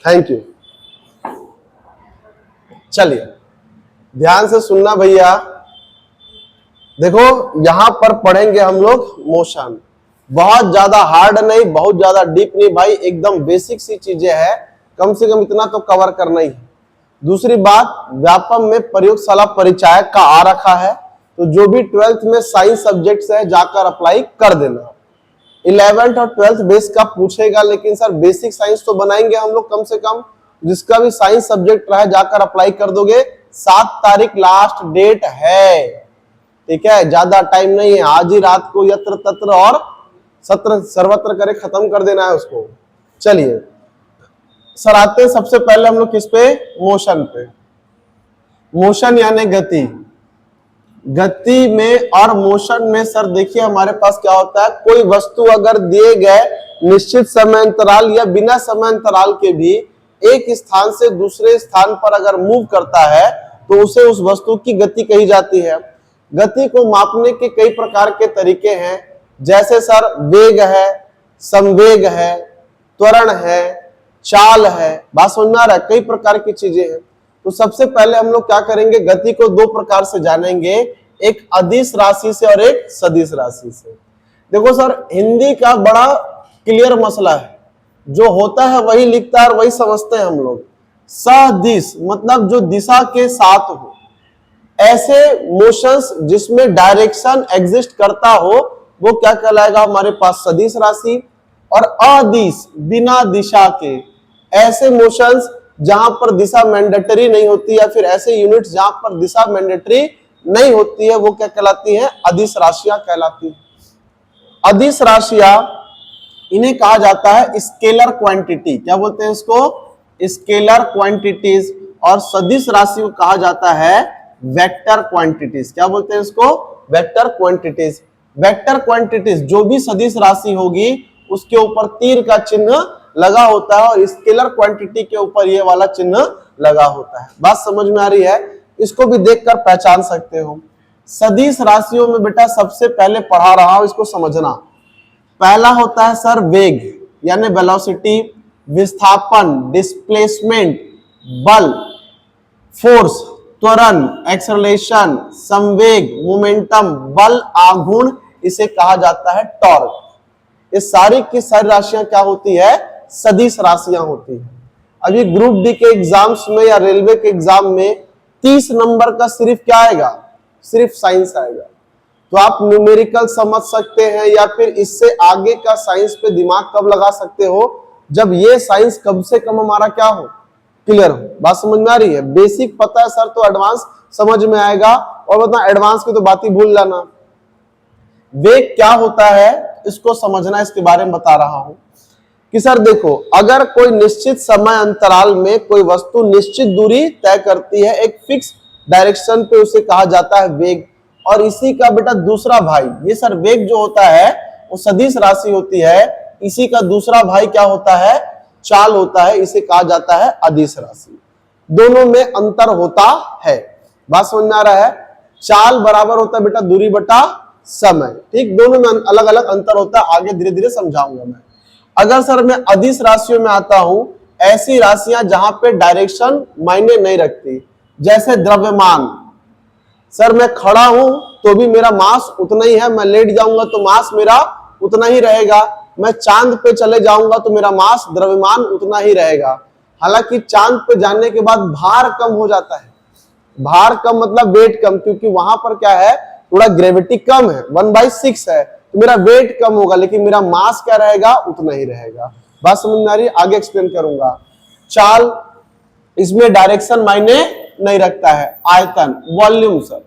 Thank you. चलिए ध्यान से सुनना भैया, देखो यहां पर पढ़ेंगे हम लोग मोशन। बहुत ज्यादा हार्ड नहीं, बहुत ज्यादा डीप नहीं भाई, एकदम बेसिक सी चीजें हैं, कम से कम इतना तो कवर करना ही है। दूसरी बात, व्यापम में प्रयोगशाला परिचायक का आ रखा है, तो जो भी 12th में साइंस सब्जेक्ट्स है जाकर अप्लाई कर देना। 11th और 12th बेस का पूछेगा, लेकिन सर बेसिक साइंस तो बनाएंगे हम लोग कम से कम। जिसका भी साइंस सब्जेक्ट रहा है जाकर अप्लाई कर दोगे। 7 तारीख लास्ट डेट है, ठीक है, ज्यादा टाइम नहीं है। आज ही रात को यत्र तत्र और सत्र सर्वत्र करे खत्म कर देना है उसको। चलिए सर आते हैं सबसे पहले हम लोग किस पे, मोशन पे। मोशन यानी गति। गति में और मोशन में सर देखिए हमारे पास क्या होता है, कोई वस्तु अगर दिए गए निश्चित समय अंतराल या बिना समय अंतराल के भी एक स्थान से दूसरे स्थान पर अगर मूव करता है तो उसे उस वस्तु की गति कही जाती है। गति को मापने के कई प्रकार के तरीके हैं, जैसे सर वेग है, संवेग है, त्वरण है, चाल है। बात समझ में आ रहा है, कई प्रकार की चीजें हैं। तो सबसे पहले हम लोग क्या करेंगे, गति को 2 प्रकार से जानेंगे, एक अदिश राशि से और एक सदिश राशि से। देखो सर हिंदी का बड़ा क्लियर मसला है, जो होता है वही लिखता है और वही समझते हैं हम लोग। सदिश मतलब जो दिशा के साथ हो, ऐसे मोशंस जिसमें डायरेक्शन एग्जिस्ट करता हो वो क्या कहलाएगा हमारे पास, सदिश राशि। और अदिश बिना दिशा के, ऐसे मोशंस जहां पर दिशा मैंडेटरी नहीं होती, या फिर ऐसे यूनिट्स जहां पर दिशा मैंडेटरी नहीं होती है, वो क्या कहलाती है, अदिश राशियां कहलाती है। अदिश राशियां इन्हें कहा जाता है स्केलर क्वांटिटी। क्या बोलते हैं इसको, स्केलर क्वांटिटीज। और सदिश राशि को कहा जाता है वेक्टर क्वांटिटीज। क्या बोलते हैं इसको, वेक्टर क्वांटिटीज। वेक्टर क्वांटिटीज जो भी सदिश राशि होगी उसके ऊपर तीर का चिन्ह लगा होता है, और स्केलर क्वांटिटी के ऊपर ये वाला चिन्ह लगा होता है। बात समझ में आ रही है, इसको भी देखकर पहचान सकते हो। सदिश राशियों में बेटा सबसे पहले पढ़ा रहा हूं, इसको समझना। पहला होता है सर वेग यानी वेलोसिटी, विस्थापन डिस्प्लेसमेंट, बल फोर्स, त्वरण एक्सेलरेशन, संवेग मोमेंटम, बल आघूर्ण, इसे कहा जाता है टॉर्क। ये सारी की सारी राशियां क्या होती है, सदिश राशियां होती है। अभी ग्रुप डी के एग्जाम्स में या रेलवे के एग्जाम में 30 नंबर का सिर्फ क्या आएगा, सिर्फ साइंस आएगा। तो आप न्यूमेरिकल समझ सकते हैं, या फिर इससे आगे का साइंस पे दिमाग कब लगा सकते हो, जब ये साइंस कम से कम हमारा क्या हो, क्लियर हो। बात समझ में आ रही है, बेसिक पता है सर तो एडवांस समझ में आएगा, और बता एडवांस की तो बात ही भूल जाना। वेग क्या होता है इसको समझना, इसके बारे में बता रहा हूं कि सर देखो, अगर कोई निश्चित समय अंतराल में कोई वस्तु निश्चित दूरी तय करती है एक फिक्स डायरेक्शन पे, उसे कहा जाता है वेग। और इसी का बेटा दूसरा भाई, ये सर वेग जो होता है वो सदिश राशि होती है, इसी का दूसरा भाई क्या होता है, चाल होता है, इसे कहा जाता है अदिश राशि। दोनों में अंतर होता है। बात समझ में आ रहा है, चाल बराबर होता है बेटा दूरी बटा समय, ठीक, दोनों में अलग अलग अंतर होता है, आगे धीरे धीरे समझाऊंगा मैं। अगर सर मैं अदिश राशियों में आता हूं, ऐसी राशियां जहां पे डायरेक्शन मायने नहीं रखती, जैसे द्रव्यमान। सर मैं खड़ा हूं तो भी मेरा मास उतना ही है, मैं लेट जाऊंगा तो मास मेरा उतना ही रहेगा, मैं चांद पे चले जाऊंगा तो मेरा मास द्रव्यमान उतना ही रहेगा। हालांकि चांद पे जाने के बाद भार कम हो जाता है, भार कम मतलब वेट कम, क्योंकि वहां पर क्या है, थोड़ा ग्रेविटी कम है, 1/6 है, तो मेरा वेट कम होगा, लेकिन मेरा मास क्या रहेगा, उतना ही रहेगा। बात समझ में आ रही है, आगे एक्सप्लेन करूंगा। चाल, इसमें डायरेक्शन मायने नहीं रखता है। आयतन, वॉल्यूम, सर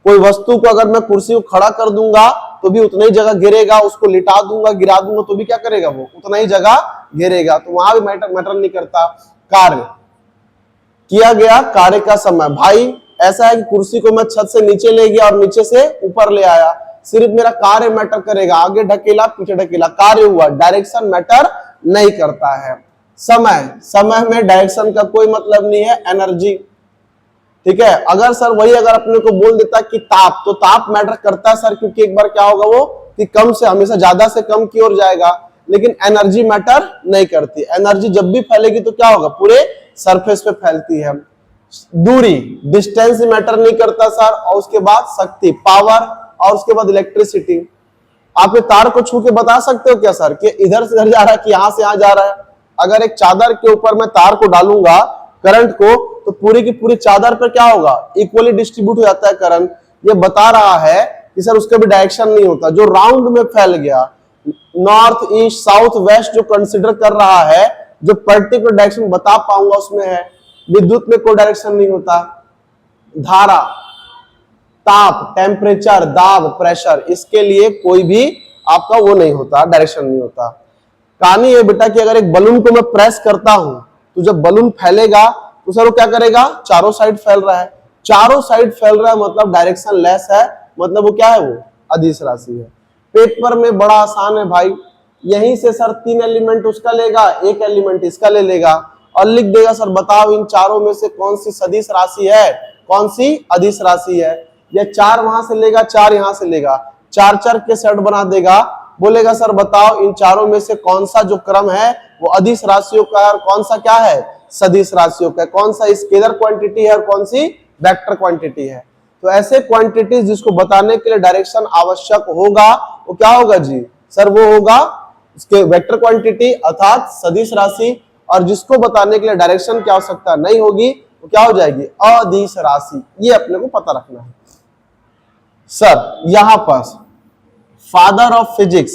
कोई वस्तु को अगर मैं कुर्सी को खड़ा कर दूंगा तो भी उतना ही जगह घेरेगा, उसको लिटा दूंगा गिरा दूंगा तो भी क्या करेगा, वो उतना ही जगह घेरेगा, तो वहां भी मैटर नहीं करता। कार्य, किया गया कार्य का समय, भाई ऐसा है कि कुर्सी को मैं छत से नीचे ले गया और नीचे से ऊपर ले आया, सिर्फ मेरा कार्य मैटर करेगा, आगे ढकेला पीछे ढकेला, कार्य हुआ, डायरेक्शन मैटर नहीं करता है। समय, समय में डायरेक्शन का कोई मतलब नहीं है, एनर्जी, ठीक है। अगर सर वही अगर अपने को बोल देता कि ताप, तो ताप मैटर करता है सर, क्योंकि एक बार क्या होगा वो कि कम से हमेशा ज्यादा से कम की ओर जाएगा, लेकिन एनर्जी मैटर नहीं करती। एनर्जी जब भी फैलेगी तो क्या होगा, पूरे सरफेस पे फैलती है। दूरी, डिस्टेंस मैटर नहीं करता सर। और उसके बाद शक्ति, पावर, और उसके बाद इलेक्ट्रिसिटी। आप ये तार को छू के बता सकते हो क्या सर कि इधर से इधर जा रहा है कि यहां से यहां जा रहा है? अगर एक चादर के ऊपर मैं तार को डालूंगा करंट को, तो पूरी की पूरी चादर पर क्या होगा, इक्वली डिस्ट्रीब्यूट हो जाता है करंट। ये बता रहा है कि सर उसका भी डायरेक्शन नहीं होता, जो राउंड में फैल गया, नॉर्थ ईस्ट साउथ वेस्ट जो कंसिडर कर रहा है, जो पर्टिकुलर डायरेक्शन बता पाऊंगा उसमें है। विद्युत में कोई डायरेक्शन नहीं होता। धारा, ताप, टेम्परेचर, दाब, प्रेशर, इसके लिए कोई भी आपका वो नहीं होता, डायरेक्शन नहीं होता। कहानी है बेटा कि अगर एक बलून को मैं प्रेस करता हूं तो जब बलून फैलेगा तो सर वो क्या करेगा, चारों साइड फैल रहा है। चारों साइड फैल रहा है मतलब डायरेक्शन लेस है, मतलब वो क्या है, वो अदिश राशि है। पेपर में बड़ा आसान है भाई, यहीं से सर 3 एलिमेंट उसका लेगा, 1 एलिमेंट इसका ले लेगा और लिख देगा सर बताओ इन चारों में से कौन सी सदिश राशि है, कौन सी अदिश राशि है। या 4 वहां से लेगा, 4 यहां से लेगा, 4 के सेट बना देगा, बोलेगा सर बताओ इन चारों में से कौन सा जो क्रम है वो अदिश राशियों का है और कौन सा क्या है, सदिश राशियों का, कौन सा स्केलर क्वांटिटी है और कौन सी वेक्टर क्वांटिटी है। तो ऐसे क्वांटिटीज जिसको बताने के लिए डायरेक्शन आवश्यक होगा वो क्या होगा जी सर, वो होगा उसके वेक्टर क्वांटिटी अर्थात सदिश राशि। और जिसको बताने के लिए डायरेक्शन की आवश्यकता नहीं होगी वो क्या हो जाएगी, अदिश राशि। ये अपने को पता रखना है। सर यहां पर father of physics,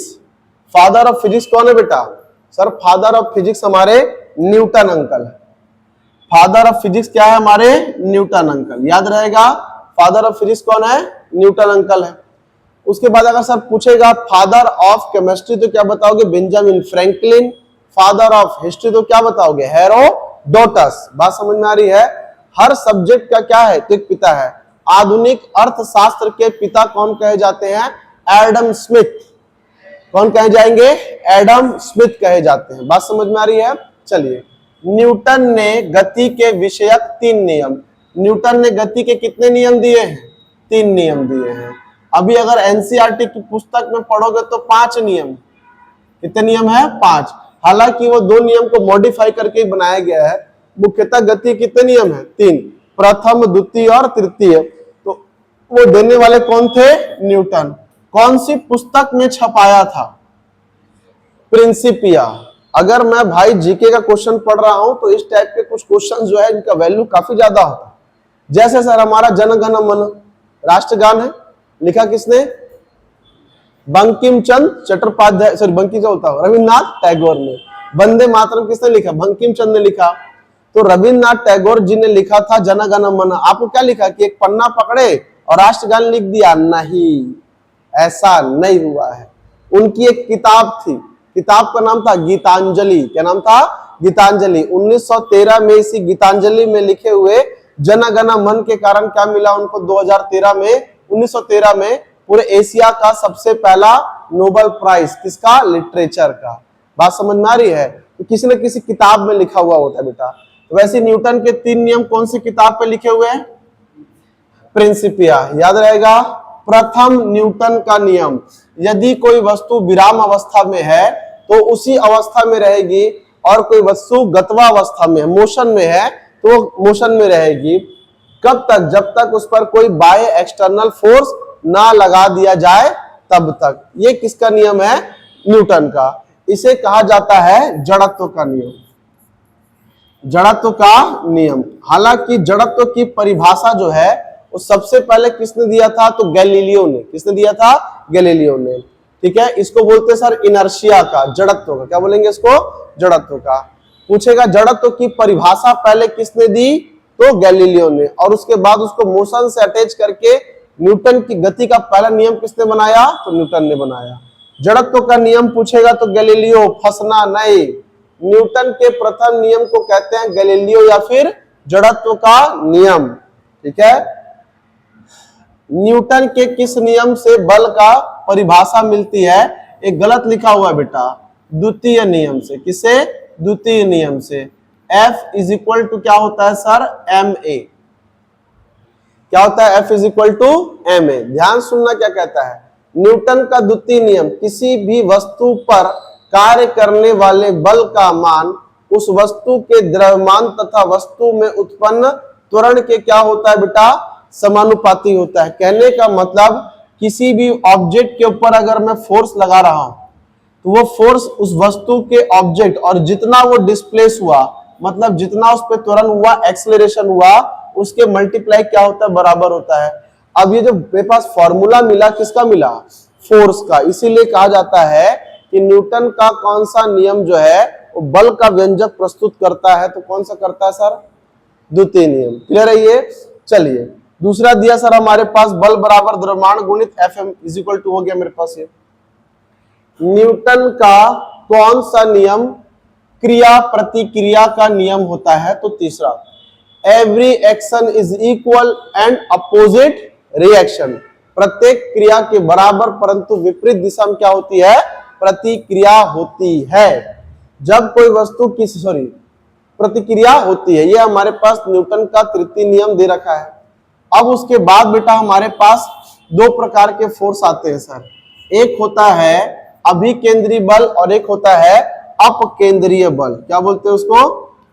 father of physics कौन है बेटा, सर फादर ऑफ फिजिक्स हमारे न्यूटन अंकल है। फादर ऑफ फिजिक्स क्या है, हमारे न्यूटन अंकल, याद रहेगा। फादर ऑफ फिजिक्स कौन है, न्यूटन अंकल है। उसके बाद अगर सर पूछेगा फादर ऑफ केमिस्ट्री तो क्या बताओगे, Benjamin Franklin. Father of history तो क्या बताओगे, हेरोडोटस। बात समझ में आ रही है। हर सब्जेक्ट का क्या है, तो एक पिता है। आधुनिक अर्थशास्त्र के पिता कौन कहे जाते हैं, एडम स्मिथ। कौन कहे जाएंगे, एडम स्मिथ कहे जाते हैं। बात समझ में आ रही है। चलिए, न्यूटन ने गति के विषयक 3 नियम, न्यूटन ने गति के कितने नियम दिए हैं, 3 नियम दिए हैं। अभी अगर एनसीईआरटी की पुस्तक में पढ़ोगे तो 5 नियम, कितने नियम है, 5। हालांकि वो 2 नियम को मॉडिफाई करके बनाया गया है। मुख्यतः गति कितने नियम है, 3, प्रथम, द्वितीय और तृतीय। तो वो देने वाले कौन थे, न्यूटन। कौन सी पुस्तक में छपाया था, प्रिंसिपिया। अगर मैं भाई जीके का क्वेश्चन पढ़ रहा हूं तो इस टाइप के कुछ क्वेश्चन जो है इनका वैल्यू काफी ज्यादा होता है। जैसे सर हमारा जन गण मन राष्ट्रगान है, लिखा किसने, बंकिम चंद्र चट्टोपाध्याय, सॉरी बंकिम बोलता हूं, रविन्द्रनाथ टैगोर ने। वंदे मातरम किसने लिखा, बंकिम चंद्र ने लिखा। तो रविन्द्रनाथ टैगोर जी ने लिखा था जन गण मन। आपको क्या लिखा कि एक पन्ना पकड़े और राष्ट्रगान लिख दिया, नहीं, ऐसा नहीं हुआ है। उनकी एक किताब थी, किताब का नाम था गीतांजलि। क्या नाम था, गीतांजलि। 1913 में इसी गीतांजलि में लिखे हुए जन गण मन के कारण क्या मिला उनको, 2013 में, 1913 में पूरे एशिया का सबसे पहला नोबेल प्राइज, किसका, लिटरेचर का। बात समझ में आ रही है। तो किसी न किसी किताब में लिखा हुआ होता है बेटा। तो वैसे न्यूटन के 3 नियम कौन सी किताब पे लिखे हुए हैं, प्रिंसिपिया, याद रहेगा। प्रथम न्यूटन का नियम, यदि कोई वस्तु विराम अवस्था में है तो उसी अवस्था में रहेगी, और कोई वस्तु गत्वा अवस्था में, मोशन में है तो मोशन में रहेगी। कब तक, जब तक उस पर कोई बाह्य एक्सटर्नल फोर्स ना लगा दिया जाए तब तक। ये किसका नियम है, न्यूटन का। इसे कहा जाता है जड़त्व का नियम, जड़त्व का नियम। हालांकि जड़त्व की परिभाषा जो है वो सबसे पहले किसने दिया था, तो गैलीलियो ने। किसने दिया था, गैलीलियो ने। ठीक है, इसको बोलते हैं सर इनर्शिया का, जड़त्व का। क्या बोलेंगे इसको, जड़त्व का। पूछेगा जड़त्व की परिभाषा पहले किसने दी, तो गैलीलियो ने। और उसके बाद उसको मोशन से अटैच करके न्यूटन की गति का पहला नियम किसने बनाया, तो न्यूटन ने बनाया। जड़त्व का नियम पूछेगा तो गैलीलियो, फंसना नहीं। न्यूटन के प्रथम नियम को कहते हैं गैलीलियो या फिर जड़त्व का नियम। ठीक है, न्यूटन के किस नियम से बल का परिभाषा मिलती है, एक गलत लिखा हुआ है बेटा, द्वितीय नियम से। किसे, द्वितीय नियम से। F इज इक्वल टू क्या होता है सर, ma। क्या होता है, F is equal to ma। ध्यान सुनना क्या कहता है, न्यूटन का द्वितीय नियम, किसी भी वस्तु पर कार्य करने वाले बल का मान उस वस्तु के द्रव्यमान तथा वस्तु में उत्पन्न त्वरण के क्या होता है बेटा, समानुपाती होता है। कहने का मतलब किसी भी ऑब्जेक्ट के ऊपर अगर मैं फोर्स लगा रहा हूं तो वो फोर्स उस वस्तु के ऑब्जेक्ट और जितना वो डिस्प्लेस हुआ, मतलब जितना उस पर त्वरण हुआ, एक्सेलरेशन हुआ, उसके मल्टीप्लाई क्या होता है, बराबर होता है। अब ये जो मेरे पास फॉर्मूला मिला, किसका मिला, फोर्स का, इसीलिए कहा जाता है कि न्यूटन का कौन सा नियम जो है वो बल का व्यंजक प्रस्तुत करता है। तो कौन सा करता है सर, द्वितीय नियम। क्लियर है ये। चलिए दूसरा दिया सर हमारे पास, बल बराबर द्रव्यमान गुणित Fm इज इक्वल टू, हो गया मेरे पास ये। न्यूटन का कौन सा नियम क्रिया प्रतिक्रिया का नियम होता है, तो तीसरा, every action is equal and opposite reaction. प्रत्येक क्रिया के बराबर परंतु विपरीत दिशा में क्या होती है, प्रतिक्रिया होती है। जब कोई वस्तु की प्रतिक्रिया होती है, ये हमारे पास न्यूटन का तृतीय नियम दे रखा है। अब उसके बाद बेटा हमारे पास दो प्रकार के फोर्स आते हैं सर, एक होता है अभिकेंद्री बल और एक होता है अपकेंद्रीय बल। क्या बोलते हैं उसको,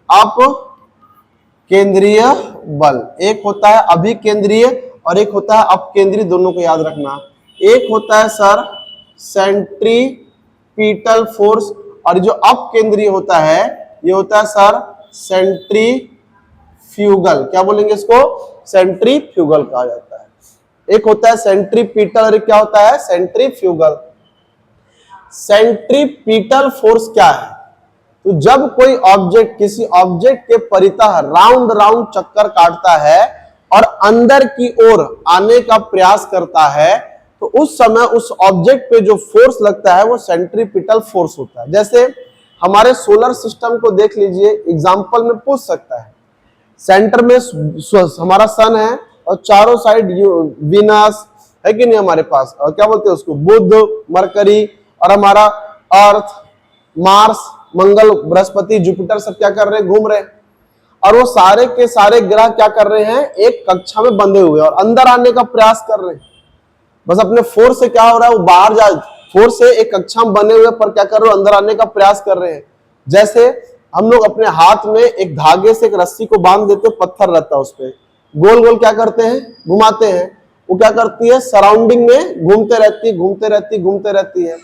अपकेंद्रीय बल। एक होता है अभिकेंद्रीय और एक होता है अपकेंद्रीय, दोनों को याद रखना। एक होता है सर सेंट्रीपिटल फोर्स और जो अपकेंद्रीय होता है ये होता है सर सेंट्रीफ्यूगल। क्या बोलेंगे इसको, सेंट्रीफ्यूगल कहा जाता है। एक होता है सेंट्रीपिटल और एक क्या होता है, सेंट्रीफ्यूगल। सेंट्रीपिटल फोर्स क्या है, तो जब कोई ऑब्जेक्ट किसी ऑब्जेक्ट के परितः राउंड राउंड चक्कर काटता है और अंदर की ओर आने का प्रयास करता है, तो उस समय उस ऑब्जेक्ट पे जो फोर्स लगता है वो सेंट्रीपिटल फोर्स होता है। जैसे हमारे सोलर सिस्टम को देख लीजिए, एग्जांपल में पूछ सकता है, सेंटर में हमारा सन है और चारों साइड वीनस है कि नहीं हमारे पास, और क्या बोलते हैं उसको, बुध, मरकरी, और हमारा अर्थ, मार्स, मंगल, बृहस्पति, जुपिटर सब क्या कर रहे हैं, घूम रहे हैं। और वो सारे के सारे ग्रह क्या कर रहे हैं, एक कक्षा में बंधे हुए और अंदर आने का प्रयास कर रहे हैं। बस अपने फोर्स से क्या हो रहा है, वो बाहर जा, फोर्स से एक कक्षा में बने हुए पर क्या कर रहे हो, अंदर आने का प्रयास कर रहे हैं। जैसे हम लोग अपने हाथ में एक धागे से एक रस्सी को बांध देते, पत्थर रहता है उस पर, गोल गोल क्या करते हैं, घुमाते हैं, वो क्या करती है, सराउंडिंग में घूमते रहती है, घूमते रहती है, घूमते रहती है।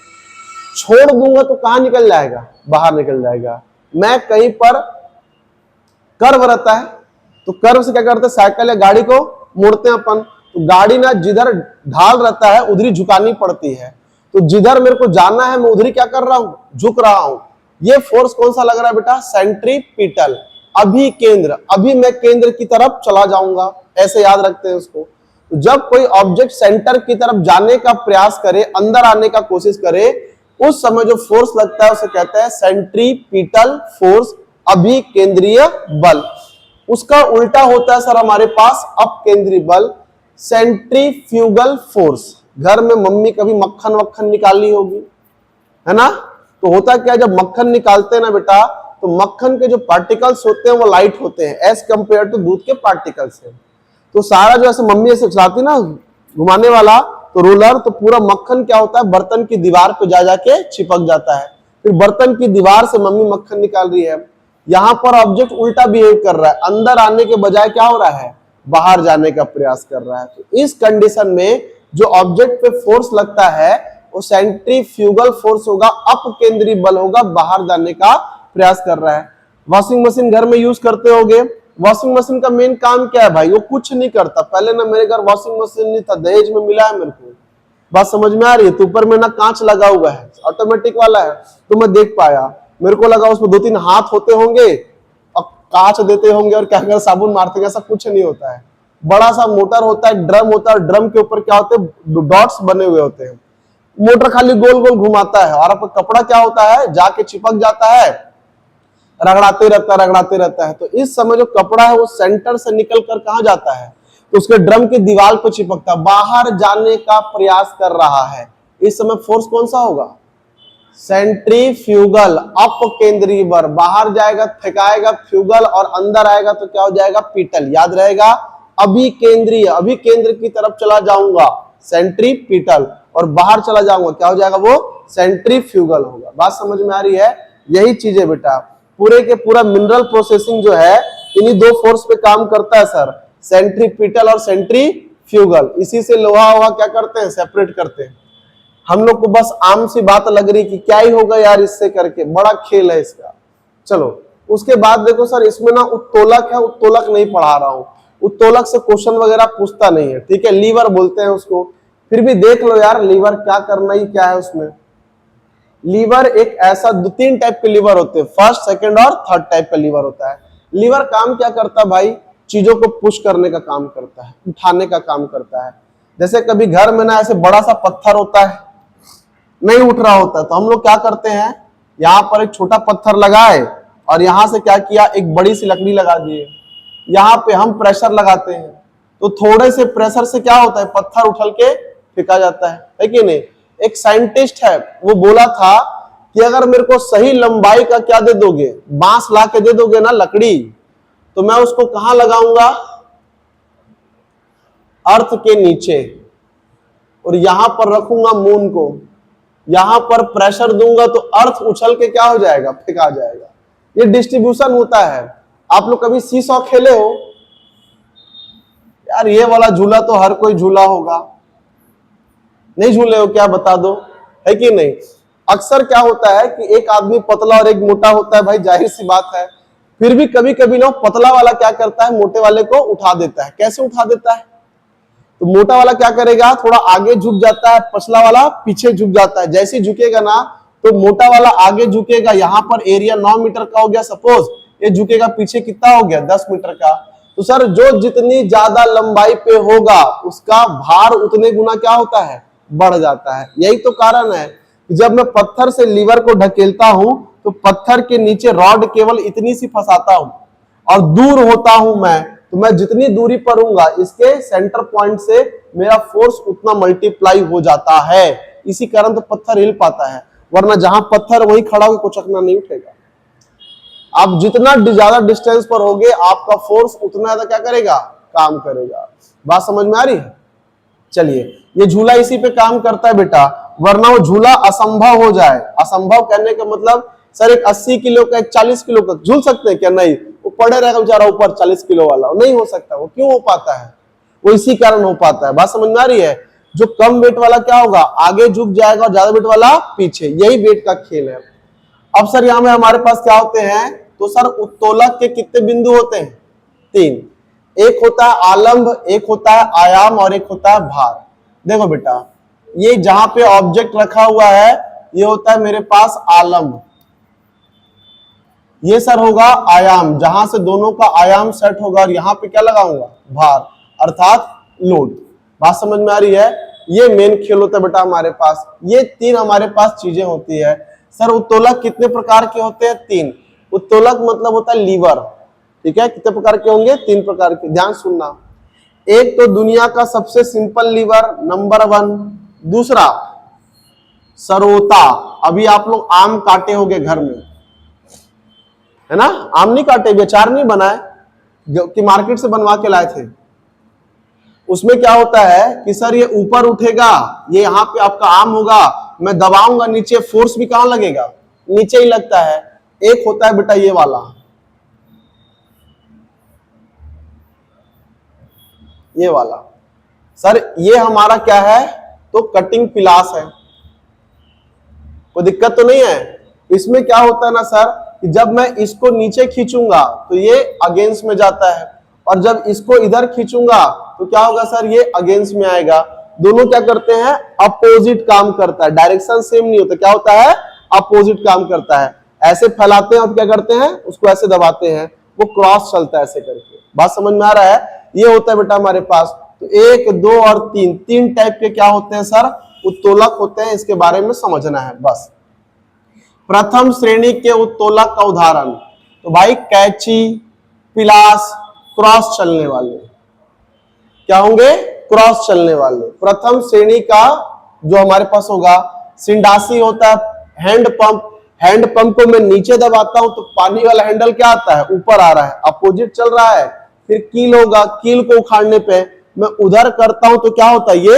छोड़ दूंगा तो कहां निकल जाएगा, बाहर निकल जाएगा। मैं कहीं पर कर्व रहता है तो कर्व से क्या करते हैं, साइकिल या गाड़ी को मोड़ते हैं अपन, तो गाड़ी ना जिधर ढाल रहता है उधर ही झुकानी पड़ती है। तो जिधर मेरे को जाना है मैं उधर ही क्या कर रहा हूं, झुक रहा हूं। ये फोर्स कौन सा लग रहा है बेटा, सेंट्रीपिटल। अभी केंद्र, अभी मैं केंद्र की तरफ चला जाऊंगा, ऐसे याद रखते हैं उसको। तो जब कोई ऑब्जेक्ट सेंटर की तरफ जाने का प्रयास करे, अंदर आने का कोशिश करे, उस समय जो फोर्स लगता है उसे कहते हैं सेंट्रीपिटल फोर्स, अभिकेंद्रीय बल। उसका उल्टा होता है सर हमारे पास अपकेंद्रीय बल, सेंट्रीफ्यूगल फोर्स। घर में मम्मी कभी मक्खन वक्खन निकाली होगी, है ना, तो होता क्या, जब मक्खन निकालते हैं ना बेटा, तो मक्खन के जो पार्टिकल्स होते हैं वो लाइट होते हैं एज कंपेयर टू दूध के पार्टिकल्स से। तो सारा जो ऐसे मम्मी ऐसे चलाती ना घुमाने वाला तो रोलर, तो पूरा मक्खन क्या होता है, बर्तन की दीवार पे जा जाके चिपक जाता है। फिर बर्तन की दीवार से मम्मी मक्खन निकाल रही है। यहां पर ऑब्जेक्ट उल्टा बिहेव कर रहा है, अंदर आने के बजाय क्या हो रहा है, बाहर जाने का प्रयास कर रहा है। तो इस कंडीशन में जो ऑब्जेक्ट पे फोर्स लगता है वो सेंट्रीफ्यूगल फोर्स होगा, अपकेंद्रीय बल होगा, बाहर जाने का प्रयास कर रहा है। वॉशिंग मशीन घर में यूज करते होगे, वॉशिंग मशीन का मेन काम क्या है भाई, वो कुछ नहीं करता। पहले ना मेरे घर वॉशिंग मशीन नहीं था, दहेज में मिला है मेरे को, बात समझ में आ रही है। तो ऊपर में ना कांच लगा हुआ है, ऑटोमेटिक वाला है, तो मैं देख पाया, मेरे को लगा उसमें 2-3 हाथ होते होंगे और कांच देते होंगे और क्या कर साबुन मारते हैं, ऐसा कुछ नहीं होता है। बड़ा सा मोटर होता है, ड्रम होता है, ड्रम के ऊपर क्या होते हैं, डॉट्स बने हुए होते हैं। मोटर खाली गोल गोल घुमाता है और आपका कपड़ा क्या होता है, जाके चिपक जाता है, रगड़ाते रहता है। तो इस समय जो कपड़ा है वो सेंटर से निकल कर कहां जाता है, तो उसके ड्रम की दीवार पर चिपकता, बाहर जाने का प्रयास कर रहा है। इस समय फोर्स कौन सा होगा, सेंट्रीफ्यूगल, अपकेंद्रीय बल। बाहर जाएगा फेंकाएगा फ्यूगल और अंदर आएगा तो क्या हो जाएगा, पीटल। याद रहेगा, अभिकेंद्रीय, अभिकेंद्र की तरफ चला जाऊंगा, सेंट्रीपिटल, और बाहर चला जाऊंगा, क्या हो जाएगा वो? सेंट्रीफ्यूगल होगा। बात समझ में आ रही है? यही चीज है बेटा, पूरे के पूरा मिनरल प्रोसेसिंग जो है इन्हीं दो फोर्स पे काम करता है सर, सेंट्रीपिटल और सेंट्रीफ्यूगल। इसी से लोहा वोहा क्या करते हैं? सेपरेट करते हैं। हम लोग को बस आम सी बात लग रही कि क्या ही होगा यार इससे करके, बड़ा खेल है इसका। चलो उसके बाद देखो सर, इसमें ना उत्तोलक है, उत्तोलक नहीं पढ़ा रहा हूं, उत्तोलक से क्वेश्चन वगैरह पूछता नहीं है, ठीक है। लीवर बोलते हैं उसको, फिर भी देख लो यार लीवर क्या करना ही क्या है उसमें। लीवर एक ऐसा, दो तीन टाइप के लीवर होते हैं, फर्स्ट सेकंड और थर्ड टाइप का लीवर होता है। लीवर काम क्या करता है भाई? चीजों को पुश करने का काम करता है, उठाने का काम करता है। जैसे कभी घर में ना ऐसे बड़ा सा पत्थर होता है, नहीं उठ रहा होता, तो हम लोग क्या करते हैं, यहाँ पर एक छोटा पत्थर लगाए और यहां से क्या किया, एक बड़ी सी लकड़ी लगा दिए, यहाँ पे हम प्रेशर लगाते हैं, तो थोड़े से प्रेशर से क्या होता है, पत्थर उछल के फेंका जाता है कि नहीं। एक साइंटिस्ट है, वो बोला था कि अगर मेरे को सही लंबाई का क्या दे दोगे, बांस ला के दे दोगे ना, लकड़ी, तो मैं उसको कहां लगाऊंगा? अर्थ के नीचे, और यहां पर रखूंगा मून को, यहां पर प्रेशर दूंगा तो अर्थ उछल के क्या हो जाएगा? फेंका जाएगा। ये डिस्ट्रीब्यूशन होता है। आप लोग कभी सीसॉ खेले हो? यार ये वाला झूला तो हर कोई झूला होगा, नहीं झूले हो क्या? बता दो, है कि नहीं। अक्सर क्या होता है कि एक आदमी पतला और एक मोटा होता है, भाई जाहिर सी बात है, फिर भी कभी कभी ना पतला वाला क्या करता है, मोटे वाले को उठा देता है। कैसे उठा देता है? तो मोटा वाला क्या करेगा, थोड़ा आगे झुक जाता है, पतला वाला पीछे झुक जाता है। जैसे ही झुकेगा ना, तो मोटा वाला आगे झुकेगा, यहां पर एरिया 9 मीटर का हो गया सपोज, ये झुकेगा पीछे कितना हो गया? 10 मीटर का। तो सर जो जितनी ज्यादा लंबाई पे होगा उसका भार उतने गुना क्या होता है? बढ़ जाता है। यही तो कारण है कि जब मैं पत्थर से लीवर को ढकेलता हूं तो पत्थर के नीचे रॉड केवल इतनी सी फंसाता हूं, और दूर होता हूं मैं, तो मैं जितनी दूरी पर हूंगा इसके सेंटर पॉइंट से मेरा फोर्स उतना मल्टीप्लाई हो जाता है। इसी कारण तो पत्थर हिल पाता है, वरना जहां पत्थर वही खड़ा होकर कुचकना नहीं उठेगा। आप जितना ज्यादा डिस्टेंस पर होगे आपका फोर्स उतना ज्यादा क्या करेगा? काम करेगा। बात समझ में आ रही है? चलिए, ये झूला इसी पे काम करता है बेटा, वरना वो झूला असंभव हो जाए। असंभव कहने का मतलब सर एक 80 किलो का, एक 40 किलो का झूल सकते हैं क्या? नहीं, वो पड़े रहेगा बेचारा ऊपर 40 किलो वाला, नहीं हो सकता। वो क्यों हो पाता है? वो इसी कारण हो पाता है। बात समझ में आ रही है? जो कम वेट वाला क्या होगा, आगे झुक जाएगा, और ज्यादा वेट वाला पीछे। यही वेट का खेल है। अब सर यहां में हमारे पास क्या होते हैं, तो सर उत्तोलक के कितने बिंदु होते हैं? 3। एक होता है आलंब, एक होता है आयाम, और एक होता है भार। देखो बेटा, ये जहां पे ऑब्जेक्ट रखा हुआ है ये होता है मेरे पास आलंब, ये सर होगा आयाम, जहां से दोनों का आयाम सेट होगा, और यहां पे क्या लगाऊंगा? भार, अर्थात लोड। बात समझ में आ रही है? ये मेन खेल होता है बेटा हमारे पास। ये 3 हमारे पास चीजें होती है। सर उत्तोलक कितने प्रकार के होते हैं? 3। उत्तोलक मतलब होता है लीवर, ठीक है। कितने प्रकार के होंगे? 3 प्रकार के, ध्यान सुनना। एक तो दुनिया का सबसे सिंपल लीवर, नंबर 1। दूसरा सरोता, अभी आप लोग आम काटे होंगे घर में, है ना? आम नहीं काटे, अचार नहीं बनाए, जो कि मार्केट से बनवा के लाए थे। उसमें क्या होता है कि सर ये ऊपर उठेगा, ये यहाँ पे आपका आम होगा, मैं दबाऊंगा नीचे, फोर्स भी कहां लगेगा? नीचे ही लगता है। एक होता है बेटा ये वाला, ये वाला। सर ये हमारा क्या है? तो कटिंग पिलास है। कोई दिक्कत तो नहीं है? इसमें क्या होता है ना सर, कि जब मैं इसको नीचे खींचूंगा तो ये अगेंस्ट में जाता है, और जब इसको इधर खींचूंगा तो क्या होगा सर? ये अगेंस्ट में आएगा। दोनों क्या करते हैं? अपोजिट काम करता है, डायरेक्शन सेम नहीं होता। क्या होता है? अपोजिट काम करता है। ऐसे फैलाते हैं और क्या करते हैं? उसको ऐसे दबाते हैं, वो क्रॉस चलता है ऐसे करके। बात समझ में आ रहा है? ये होता है बेटा हमारे पास। तो 1, 2 और 3, 3 टाइप के क्या होते हैं सर? उत्तोलक होते हैं। इसके बारे में समझना है बस। प्रथम श्रेणी के उत्तोलक का उदाहरण, तो भाई कैंची, पिलास, क्रॉस चलने वाले, क्या होंगे? क्रॉस चलने वाले। प्रथम श्रेणी का जो हमारे पास होगा, सिंडासी होता है, हैंड पंप। हैंड पंप को मैं नीचे दबाता हूं तो पानी वाला हैंडल क्या आता है? ऊपर आ रहा है, अपोजिट चल रहा है। फिर कील होगा, कील को उखाड़ने पे मैं उधर करता हूं तो क्या होता है? ये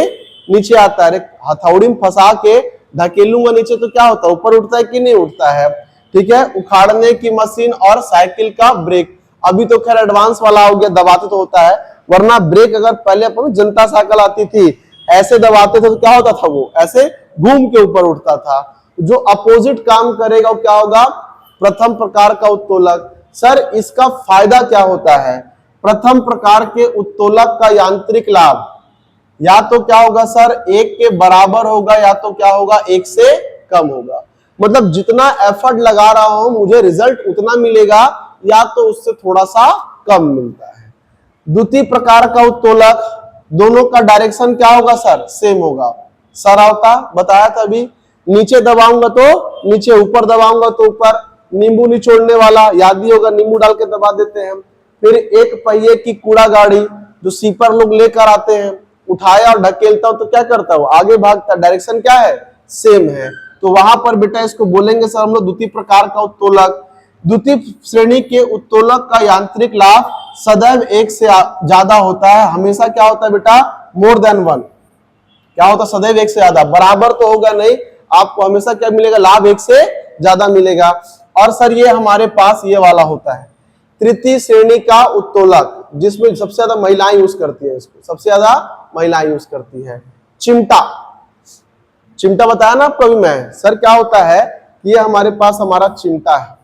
नीचे आता है। हथौड़ी में फंसा के धकेलूंगा नीचे तो क्या होता है, ऊपर उठता है कि नहीं उठता है। ठीक है, उखाड़ने की मशीन और साइकिल का ब्रेक। अभी तो खैर एडवांस वाला हो गया, दबाते तो होता है, वरना ब्रेक अगर पहले अपन जनता साइकिल आती थी ऐसे दबाते थे तो क्या होता था, वो ऐसे घूम के ऊपर उठता था। जो अपोजिट काम करेगा वो क्या होगा, प्रथम प्रकार का उत्तोलक। सर इसका फायदा क्या होता है, प्रथम प्रकार के उत्तोलक का यांत्रिक लाभ या तो क्या होगा सर, एक के बराबर होगा या तो क्या होगा, एक से कम होगा। मतलब जितना एफर्ट लगा रहा हूं मुझे रिजल्ट उतना मिलेगा या तो उससे थोड़ा सा कम मिलता है। द्वितीय प्रकार का उत्तोलक, दोनों का डायरेक्शन क्या होगा सर, सेम होगा। सर आवता बताया था अभी, नीचे दबाऊंगा तो नीचे, ऊपर दबाऊंगा तो ऊपर। नींबू निचोड़ने वाला याद ही होगा, नींबू डाल के दबा देते हैं। फिर एक पहिए की कूड़ा गाड़ी जो सीपर लोग लेकर आते हैं, उठाया और ढकेलता हूं तो क्या करता हूं, आगे भागता। डायरेक्शन क्या है, सेम है। तो वहां पर बेटा इसको बोलेंगे सर हम लोग द्वितीय प्रकार का उत्तोलक। द्वितीय श्रेणी के उत्तोलक का यांत्रिक लाभ सदैव एक से ज्यादा होता है। हमेशा क्या होता है बेटा, मोर देन वन। क्या होता है, सदैव एक से ज्यादा, बराबर तो होगा नहीं, आपको हमेशा क्या मिलेगा, लाभ एक से ज्यादा मिलेगा। और सर ये हमारे पास ये वाला होता है तृतीय श्रेणी का उत्तोलक, जिसमें सबसे ज्यादा महिलाएं यूज करती है इसको, सबसे ज्यादा महिलाएं यूज करती है। चिमटा, चिमटा बताया ना आपको अभी मैं। सर क्या होता है, ये हमारे पास हमारा चिमटा है।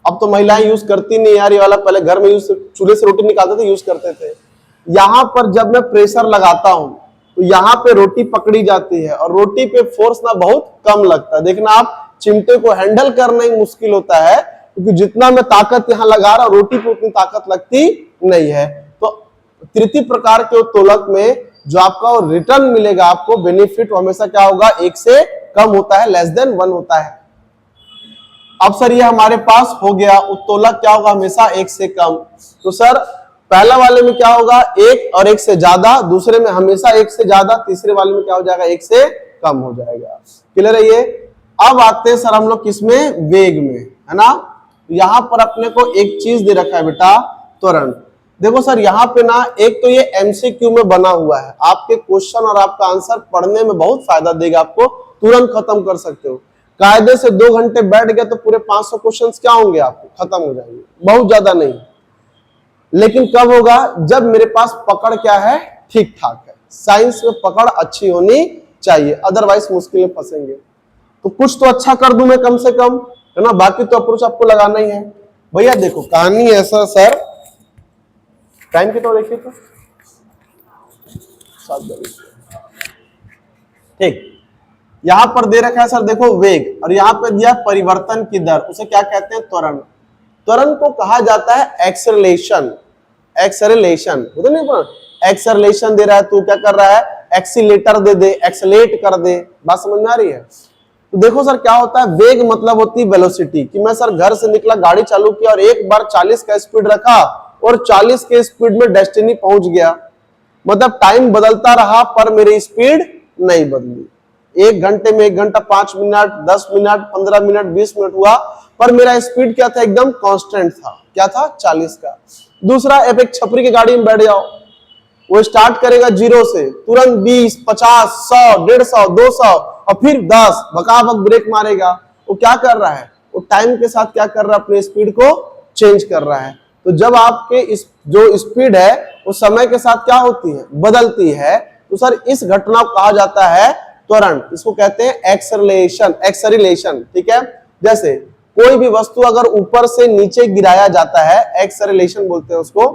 अब तो महिलाएं यूज करती नहीं यार, ये वाला पहले घर में यूज, चूल्हे से रोटी निकालते थे, यूज करते थे। यहां पर जब मैं प्रेशर लगाता हूं तो यहाँ पे रोटी पकड़ी जाती है और रोटी पे फोर्स ना बहुत कम लगता है। देखना आप चिमटे को हैंडल करना ही मुश्किल होता है, क्योंकि जितना मैं ताकत यहाँ लगा रहा हूं रोटी पे उतनी ताकत लगती नहीं है। तो तृतीय प्रकार के उत्तोलक में जो आपका रिटर्न मिलेगा, आपको बेनिफिट हमेशा क्या होगा, एक से कम होता है, लेस देन वन होता है। अब सर ये हमारे पास हो गया, उत्तोलक क्या होगा, हमेशा एक से कम। तो सर पहला वाले में क्या होगा, एक और एक से ज्यादा, दूसरे में हमेशा एक से ज्यादा, तीसरे वाले में क्या हो जाएगा, एक से कम हो जाएगा। क्लियर है ये। अब आते हैं सर हम लोग किसमें, वेग में, है ना। यहां पर अपने को एक चीज दे रखा है बेटा, त्वरण। देखो सर यहाँ पे ना, एक तो ये एमसीक्यू में बना हुआ है, आपके क्वेश्चन और आपका आंसर पढ़ने में बहुत फायदा देगा, आपको तुरंत खत्म कर सकते हो। कायदे से 2 घंटे बैठ गए तो पूरे 500 क्वेश्चन क्या होंगे, आपको खत्म हो जाएंगे, बहुत ज्यादा नहीं। लेकिन कब होगा, जब मेरे पास पकड़ क्या है, ठीक ठाक है। साइंस में पकड़ अच्छी होनी चाहिए, अदरवाइज मुश्किल में फंसेंगे। तो कुछ तो अच्छा कर दूं मैं कम से कम, है ना, बाकी तो अप्रोच आपको लगाना ही है। भैया देखो कहानी ऐसा सर, टाइम कितना देखिए तो 7:22, ठीक। यहां पर दे रखा है सर देखो वेग, और यहां पर दिया परिवर्तन की दर, उसे क्या कहते हैं, त्वरण। त्वरण को कहा जाता है एक्सेलरेशन। एक्सेलरेशन होता नहीं पता, एक्सेलरेशन दे रहा है, तू क्या कर रहा है, एक्सीलेटर दे दे, एक्सेलेट कर दे। बात समझ में आ रही है। तो देखो सर क्या होता है, वेग मतलब होती है वेलोसिटी, कि मैं सर घर से निकला, गाड़ी चालू किया और एक बार 40 का स्पीड रखा और 40 के स्पीड में डेस्टिनी पहुंच गया। मतलब टाइम बदलता रहा पर मेरी स्पीड नहीं बदली। 1 घंटे में 1 घंटा 5 मिनट, 10 मिनट, 15 मिनट, 20 मिनट हुआ, पर मेरा स्पीड क्या था, एकदम कांस्टेंट था। क्या था, 40 का। दूसरा, अब एक छपरी की गाड़ी में बैठ जाओ, वो स्टार्ट करेगा 0 से, तुरंत 20, 50, 100, 150, 200 और फिर 10, बकाबक ब्रेक मारेगा। वो क्या कर रहा है, वो टाइम के साथ क्या कर रहा है, अपने स्पीड को चेंज कर रहा है। तो जब आपके इस जो स्पीड है वो समय के साथ क्या होती है, बदलती है, तो सर इस घटना को कहा जाता है त्वरण। इसको कहते हैं एक्सेलरेशन, एक्सेलरेशन, ठीक है। जैसे कोई भी वस्तु अगर ऊपर से नीचे गिराया जाता है, एक्सेलरेशन बोलते हैं उसको,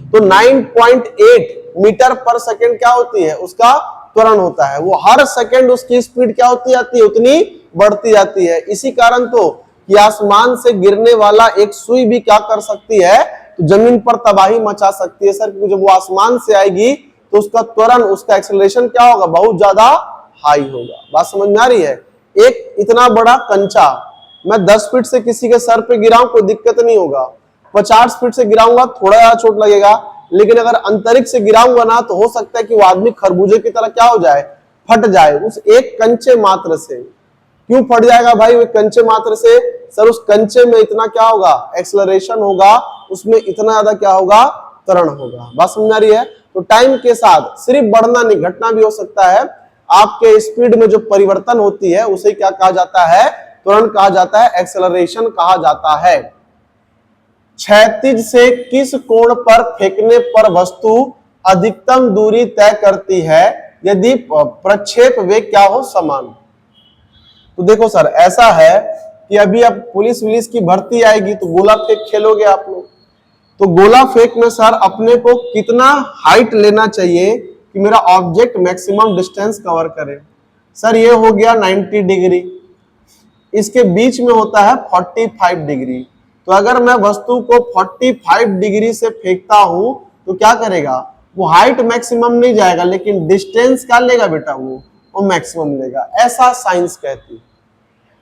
तो 9.8 मीटर पर सेकंड क्या होती है, उसका त्वरण होता है। वो हर सेकंड उसकी स्पीड क्या होती जाती है, उतनी बढ़ती जाती है। इसी कारण तो कि आसमान से गिरने वाला एक सुई भी क्या कर सकती है, तो जमीन पर तबाही मचा सकती है सर, क्योंकि जब वो आसमान से आएगी तो उसका त्वरण, उसका एक्सेलरेशन क्या होगा, बहुत ज्यादा हाई होगा। बात समझ में आ रही है। एक इतना बड़ा कंचा मैं 10 फीट से किसी के सर पे गिराऊं, कोई दिक्कत नहीं होगा। 50 फीट से गिराऊंगा, थोड़ा ज्यादा चोट लगेगा। लेकिन अगर अंतरिक्ष से गिराऊंगा ना, तो हो सकता है कि वो आदमी खरबूजे की तरह क्या हो जाए, फट जाए, उस एक कंचे मात्र से। क्यों फट जाएगा भाई, वो कंचे मात्र से, सर उस कंचे में इतना क्या होगा, एक्सेलरेशन होगा, उसमें इतना ज्यादा क्या होगा, त्वरण होगा। बात समझ आ रही है। तो टाइम के साथ सिर्फ बढ़ना नहीं, घटना भी हो सकता है। आपके स्पीड में जो परिवर्तन होती है उसे क्या कहा जाता है, तुरंत कहा जाता है एक्सेलरेशन कहा जाता है। क्षैतिज से किस कोण पर फेंकने पर वस्तु अधिकतम दूरी तय करती है यदि प्रक्षेप वेग क्या हो, समान। तो देखो सर, ऐसा है कि अभी अब पुलिस विलिस की भर्ती आएगी तो गोला फेंक खेलोगे आप लोग। तो गोला फेंक में सर अपने को कितना हाइट लेना चाहिए कि मेरा ऑब्जेक्ट मैक्सिमम डिस्टेंस कवर करे। सर ये हो गया 90 डिग्री, इसके बीच में होता है 45 डिग्री। तो अगर मैं वस्तु को 45 डिग्री से फेंकता हूं तो क्या करेगा, वो हाइट मैक्सिमम नहीं जाएगा लेकिन डिस्टेंस क्या लेगा बेटा, वो मैक्सिमम लेगा। ऐसा साइंस कहती है।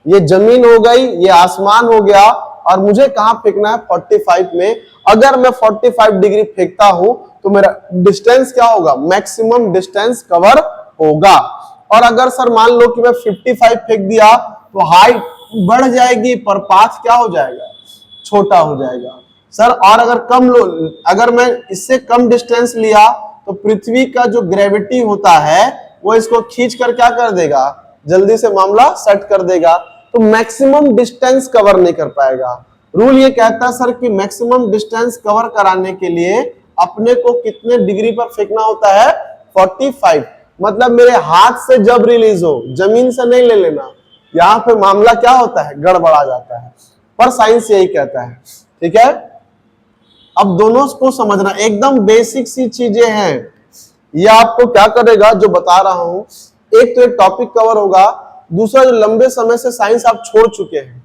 ये जमीन हो गई, ये आसमान हो गया, और मुझे कहां फेंकना है, 45 में। अगर मैं 45 डिग्री फेंकता हूं तो मेरा डिस्टेंस क्या होगा, मैक्सिमम डिस्टेंस कवर होगा। और अगर सर मान लो कि मैं 55 फेंक दिया तो हाइट बढ़ जाएगी पर पाथ क्या हो जाएगा, छोटा हो जाएगा। सर और अगर मैं इससे कम डिस्टेंस लिया तो पृथ्वी का जो ग्रेविटी होता है वो इसको खींच कर क्या कर देगा, जल्दी से मामला सेट कर देगा, तो मैक्सिमम डिस्टेंस कवर नहीं कर पाएगा। रूल ये कहता है सर कि मैक्सिमम डिस्टेंस कवर कराने के लिए अपने को कितने डिग्री पर फेंकना होता है, 45। मतलब मेरे हाथ से जब रिलीज हो, जमीन से नहीं ले लेना, यहां पे मामला क्या होता है, गड़बड़ा जाता है। पर साइंस यही कहता है, ठीक है। अब दोनों को समझना, एकदम बेसिक सी चीजें हैं। ये आपको क्या करेगा जो बता रहा हूं, एक तो एक टॉपिक कवर होगा, दूसरा जो लंबे समय से साइंस आप छोड़ चुके हैं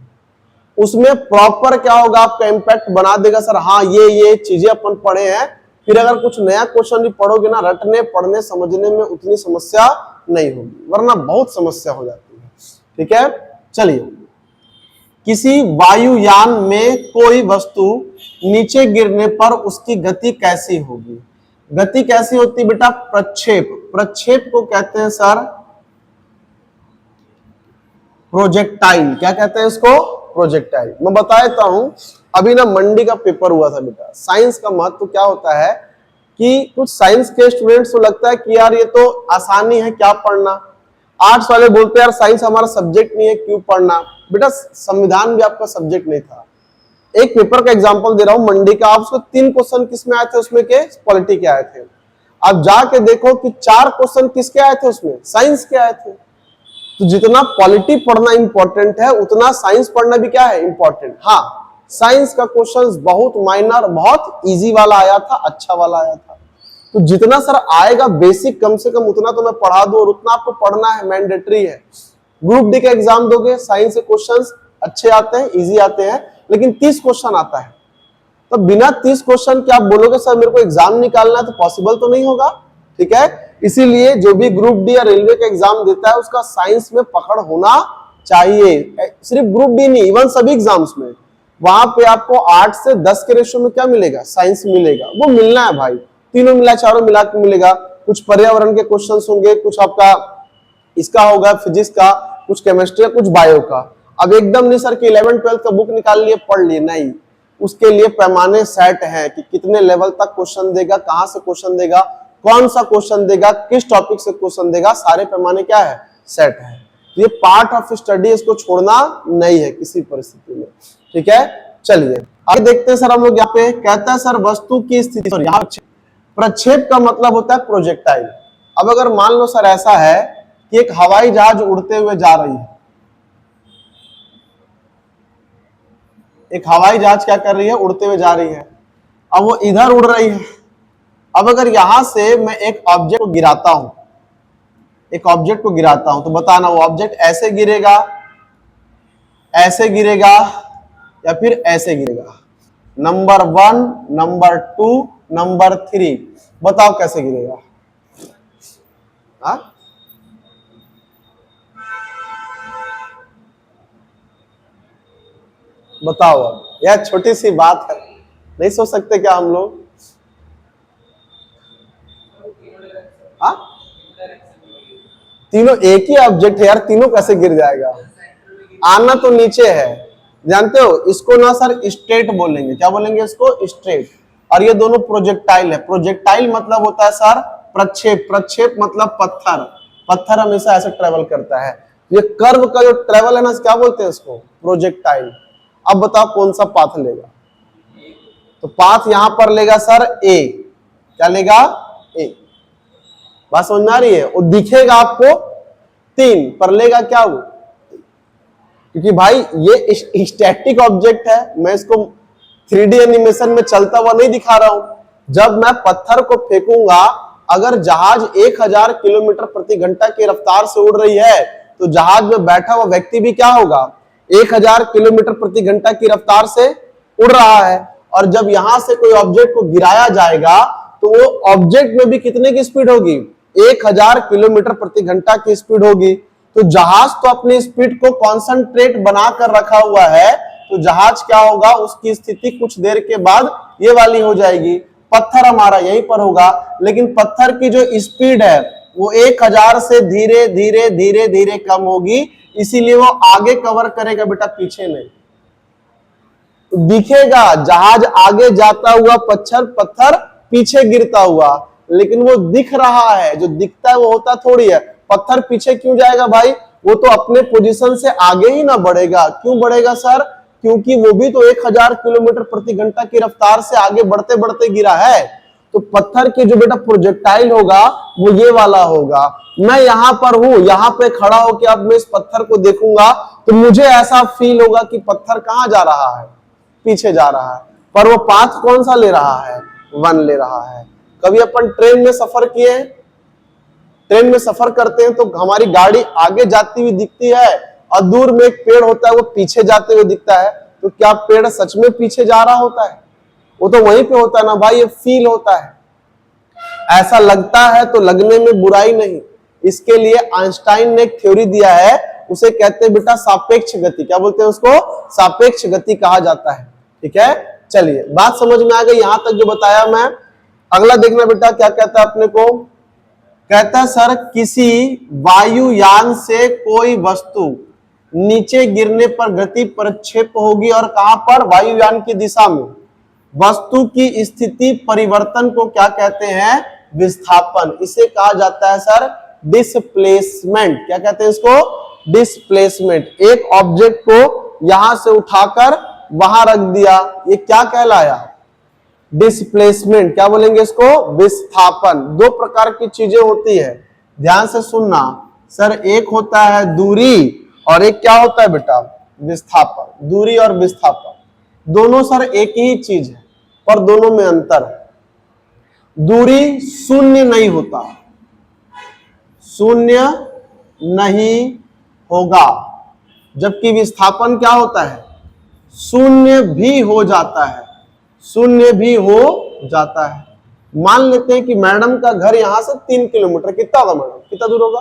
उसमें प्रॉपर क्या होगा, आपका इंपैक्ट बना देगा। सर हाँ ये चीजें अपन पढ़े हैं, फिर अगर कुछ नया क्वेश्चन भी पढ़ोगे ना, रटने पढ़ने समझने में उतनी समस्या नहीं होगी, वरना बहुत समस्या हो जाती है, ठीक है। चलिए, किसी वायुयान में कोई वस्तु नीचे गिरने पर उसकी गति कैसी होगी। गति कैसी होती बेटा, प्रक्षेप। प्रक्षेप को कहते हैं सर प्रोजेक्टाइल। क्या कहते हैं इसको, प्रोजेक्टाइल। मैं बता देता हूं, अभी ना मंडी का पेपर हुआ था बेटा। साइंस का महत्व क्या होता है कि कुछ साइंस के स्टूडेंट्स को लगता है कि यार ये तो आसानी है, क्या पढ़ना। आर्ट्स वाले बोलते हैं यार साइंस हमारा सब्जेक्ट नहीं है, क्यों पढ़ना। बेटा संविधान भी आपका सब्जेक्ट नहीं था। एक पेपर का एग्जांपल दे रहा हूं मंडी का, आप उसको 3 क्वेश्चन किसमें आए थे, उसमें के पॉलिटी के आए थे। आप जाके देखो कि 4 क्वेश्चन किसके आए थे, उसमें साइंस के आए थे। तो जितना पॉलिटी पढ़ना इंपॉर्टेंट है उतना साइंस पढ़ना भी क्या है, इंपॉर्टेंट। हाँ, साइंस का क्वेश्चंस बहुत माइनर, बहुत इजी वाला आया था, अच्छा वाला आया था। तो जितना सर आएगा बेसिक कम से कम उतना तो मैं पढ़ा दूं, और उतना आपको पढ़ना है, मैंडेटरी है। ग्रुप डी का एग्जाम दोगे, साइंस के क्वेश्चंस अच्छे आते हैं, इजी आते हैं, लेकिन 30 क्वेश्चन आता है। तो बिना 30 क्वेश्चन के आप बोलोगे सर मेरे को एग्जाम निकालना है, तो पॉसिबल तो नहीं होगा, ठीक है। इसीलिए जो भी ग्रुप डी या रेलवे का एग्जाम देता है उसका साइंस में पकड़ होना चाहिए। सिर्फ ग्रुप डी नहीं, इवन सभी एग्जाम्स में वहां पे आपको 8 से 10 के रेशियो में क्या मिलेगा, साइंस मिलेगा। वो मिलना है भाई, तीनों मिला चारों मिला के मिलेगा। कुछ पर्यावरण के क्वेश्चंस होंगे, कुछ आपका इसका होगा फिजिक्स का, कुछ केमिस्ट्री का, कुछ बायो का। अब एकदम नहीं सर कि 11 12 का बुक निकाल लिए पढ़ लिए, नहीं। उसके लिए पैमाने सेट है कि कितने लेवल तक क्वेश्चन देगा, कहां से क्वेश्चन देगा, कौन सा क्वेश्चन देगा, किस टॉपिक से क्वेश्चन देगा, सारे पैमाने क्या है, सेट है। ये पार्ट ऑफ स्टडी, इसको छोड़ना नहीं है किसी परिस्थिति में, ठीक है। चलिए आगे देखते हैं सर हम लोग। यहाँ पे कहता है सर वस्तु की स्थिति, प्रक्षेप का मतलब होता है प्रोजेक्टाइल। अब अगर मान लो सर ऐसा है कि एक हवाई जहाज उड़ते हुए जा रही है, एक हवाई जहाज क्या कर रही है, उड़ते हुए जा रही है। अब वो इधर उड़ रही है। अब अगर यहां से मैं एक ऑब्जेक्ट को गिराता हूं, एक ऑब्जेक्ट को गिराता हूं, तो बताना वो ऑब्जेक्ट ऐसे गिरेगा, ऐसे गिरेगा, या फिर ऐसे गिरेगा। नंबर 1, नंबर 2, नंबर 3, बताओ कैसे गिरेगा। हाँ, बताओ। अब यह छोटी सी बात है, नहीं सोच सकते क्या हम लोग। हाँ, तीनों एक ही ऑब्जेक्ट है यार, तीनों कैसे गिर जाएगा। आना तो नीचे है, जानते हो। इसको ना सर स्ट्रेट बोलेंगे, क्या बोलेंगे इसको, स्ट्रेट। और ये दोनों प्रोजेक्टाइल है। प्रोजेक्टाइल मतलब होता है सर प्रक्षेप, प्रक्षेप मतलब पत्थर, पत्थर हमेशा ऐसे ट्रेवल करता है। ये कर्व का जो ट्रेवल है ना, क्या बोलते हैं इसको? प्रोजेक्टाइल। अब बताओ कौन सा पाथ लेगा? तो पाथ यहां पर लेगा सर ए। क्या लेगा? ए। बात समझ में आ रही है? वो दिखेगा आपको 3 पर लेगा क्या वो? क्योंकि भाई ये स्टैटिक ऑब्जेक्ट है, मैं इसको 3D एनिमेशन में चलता हुआ नहीं दिखा रहा हूं। जब मैं पत्थर को फेंकूंगा, अगर जहाज 1000 किलोमीटर प्रति घंटा की रफ्तार से उड़ रही है, तो जहाज में बैठा हुआ व्यक्ति भी क्या होगा? 1000 किलोमीटर प्रति घंटा की रफ्तार से उड़ रहा है। और जब यहां से कोई ऑब्जेक्ट को गिराया जाएगा, तो वो ऑब्जेक्ट में भी कितने की स्पीड होगी? 1000 किलोमीटर प्रति घंटा की स्पीड होगी। तो जहाज तो अपनी स्पीड को कॉन्सेंट्रेट बनाकर रखा हुआ है, तो जहाज क्या होगा? उसकी स्थिति कुछ देर के बाद ये वाली हो जाएगी। पत्थर हमारा यहीं पर होगा, लेकिन पत्थर की जो स्पीड है वो 1000 से धीरे धीरे धीरे धीरे कम होगी, इसीलिए वो आगे कवर करेगा बेटा, पीछे नहीं। तो दिखेगा जहाज आगे जाता हुआ, पत्थर पत्थर पीछे गिरता हुआ, लेकिन वो दिख रहा है। जो दिखता है वो होता थोड़ी है। पत्थर पीछे क्यों जाएगा भाई? वो तो अपने पोजीशन से आगे ही ना बढ़ेगा। क्यों बढ़ेगा सर? क्योंकि वो भी तो 1000 किलोमीटर प्रति घंटा की रफ्तार से आगे बढ़ते बढ़ते गिरा है। तो पत्थर की जो बेटा प्रोजेक्टाइल होगा वो ये वाला होगा। मैं यहां पर हूं, यहां पे खड़ा होकर अब मैं इस पत्थर को देखूंगा, तो मुझे ऐसा फील होगा कि पत्थर कहां जा रहा है? पीछे जा रहा है। पर वो पाथ कौन सा ले रहा है? 1 ले रहा है। कभी अपन ट्रेन में सफर किए हैं? ट्रेन में सफर करते हैं तो हमारी गाड़ी आगे जाती हुई दिखती है, और दूर में एक पेड़ होता है वो पीछे जाते हुए दिखता है। तो क्या पेड़ सच में पीछे जा रहा होता है? वो तो वहीं पे होता है ना भाई, ये फील होता है। ऐसा लगता है तो लगने में बुराई नहीं। इसके लिए आइंस्टाइन ने एक थ्योरी दिया है, उसे कहते हैं बेटा सापेक्ष गति। क्या बोलते हैं उसको? सापेक्ष गति कहा जाता है। ठीक है, चलिए बात समझ में आ गई यहां तक जो बताया मैं। अगला देखना बेटा क्या कहता है अपने को। कहता है सर किसी वायुयान से कोई वस्तु नीचे गिरने पर गति प्रक्षेप होगी, और कहां पर? वायुयान की दिशा में। वस्तु की स्थिति परिवर्तन को क्या कहते हैं? विस्थापन। इसे कहा जाता है सर डिस्प्लेसमेंट। क्या कहते हैं इसको? डिस्प्लेसमेंट। एक ऑब्जेक्ट को यहां से उठाकर वहां रख दिया, ये क्या कहलाया? डिस्प्लेसमेंट। क्या बोलेंगे इसको? विस्थापन। 2 प्रकार की चीजें होती है, ध्यान से सुनना सर। एक होता है दूरी, और एक क्या होता है बेटा? विस्थापन। दूरी और विस्थापन दोनों सर एक ही चीज है, पर दोनों में अंतर है। दूरी शून्य नहीं होता, शून्य नहीं होगा, जबकि विस्थापन क्या होता है? शून्य भी हो जाता है, शून्य भी हो जाता है। मान लेते हैं कि मैडम का घर यहां से 3 किलोमीटर, कितना होगा मैडम? कितना दूर होगा?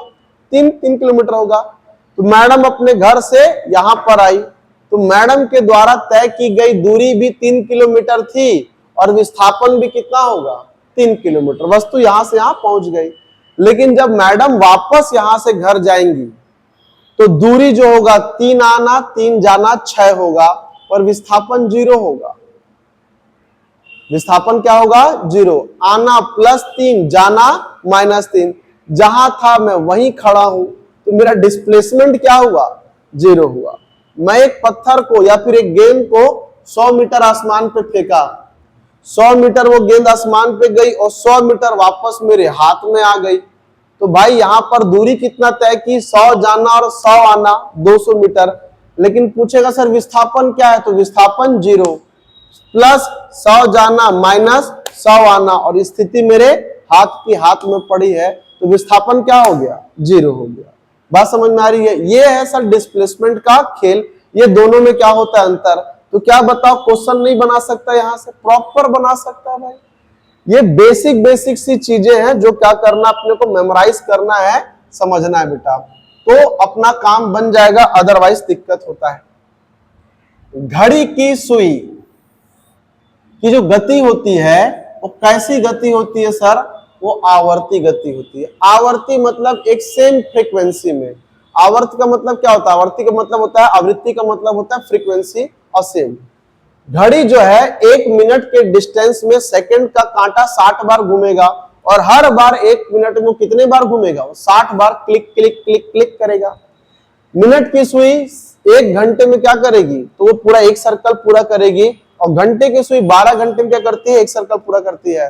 3 किलोमीटर होगा। तो मैडम अपने घर से यहां पर आई, तो मैडम के द्वारा तय की गई दूरी भी 3 किलोमीटर थी, और विस्थापन भी कितना होगा? 3 किलोमीटर। वस्तु यहां से यहां पहुंच गई। लेकिन जब मैडम वापस यहां से घर जाएंगी, तो दूरी जो होगा 3 आना 3 जाना 6 होगा, और विस्थापन 0 होगा। विस्थापन क्या होगा? 0। आना +3, जाना -3। जहां था मैं वहीं खड़ा हूं, तो मेरा डिस्प्लेसमेंट क्या हुआ? 0 हुआ। मैं एक पत्थर को या फिर एक गेंद को 100 मीटर आसमान पे फेंका, 100 मीटर वो गेंद आसमान पे गई, और 100 मीटर वापस मेरे हाथ में आ गई। तो भाई यहां पर दूरी कितना तय की? 100 जाना और 100 आना, 200 मीटर। लेकिन पूछेगा सर विस्थापन क्या है? तो विस्थापन 0, +100 जाना -100 आना, और स्थिति मेरे हाथ में पड़ी है, तो विस्थापन क्या हो गया? 0 हो गया। बात समझ में आ रही है? ये है सर डिस्प्लेसमेंट का खेल। ये दोनों में क्या होता है अंतर? तो क्या बताओ, क्वेश्चन नहीं बना सकता यहां से? प्रॉपर बना सकता है भाई। ये बेसिक सी चीजें हैं जो क्या करना, अपने को मेमोराइज करना है, समझना है बेटा, तो अपना काम बन जाएगा, अदरवाइज दिक्कत होता है। घड़ी की सुई की जो गति होती है वो कैसी गति होती है सर? वो आवर्ती गति होती है। आवर्ती मतलब एक सेम फ्रीक्वेंसी में। आवर्त का मतलब क्या होता है? आवर्ती का मतलब होता है, आवृत्ति का मतलब होता है फ्रीक्वेंसी और सेम। घड़ी जो है 1 मिनट के डिस्टेंस में सेकंड का कांटा 60 बार घूमेगा और हर बार 1 मिनट में कितने बार घूमेगा? 60 बार क्लिक क्लिक क्लिक क्लिक करेगा। मिनट की सुई 1 घंटे में क्या करेगी? तो वो पूरा एक सर्कल पूरा करेगी। और घंटे की सुई 12 घंटे में क्या करती है? एक सर्कल पूरा करती है।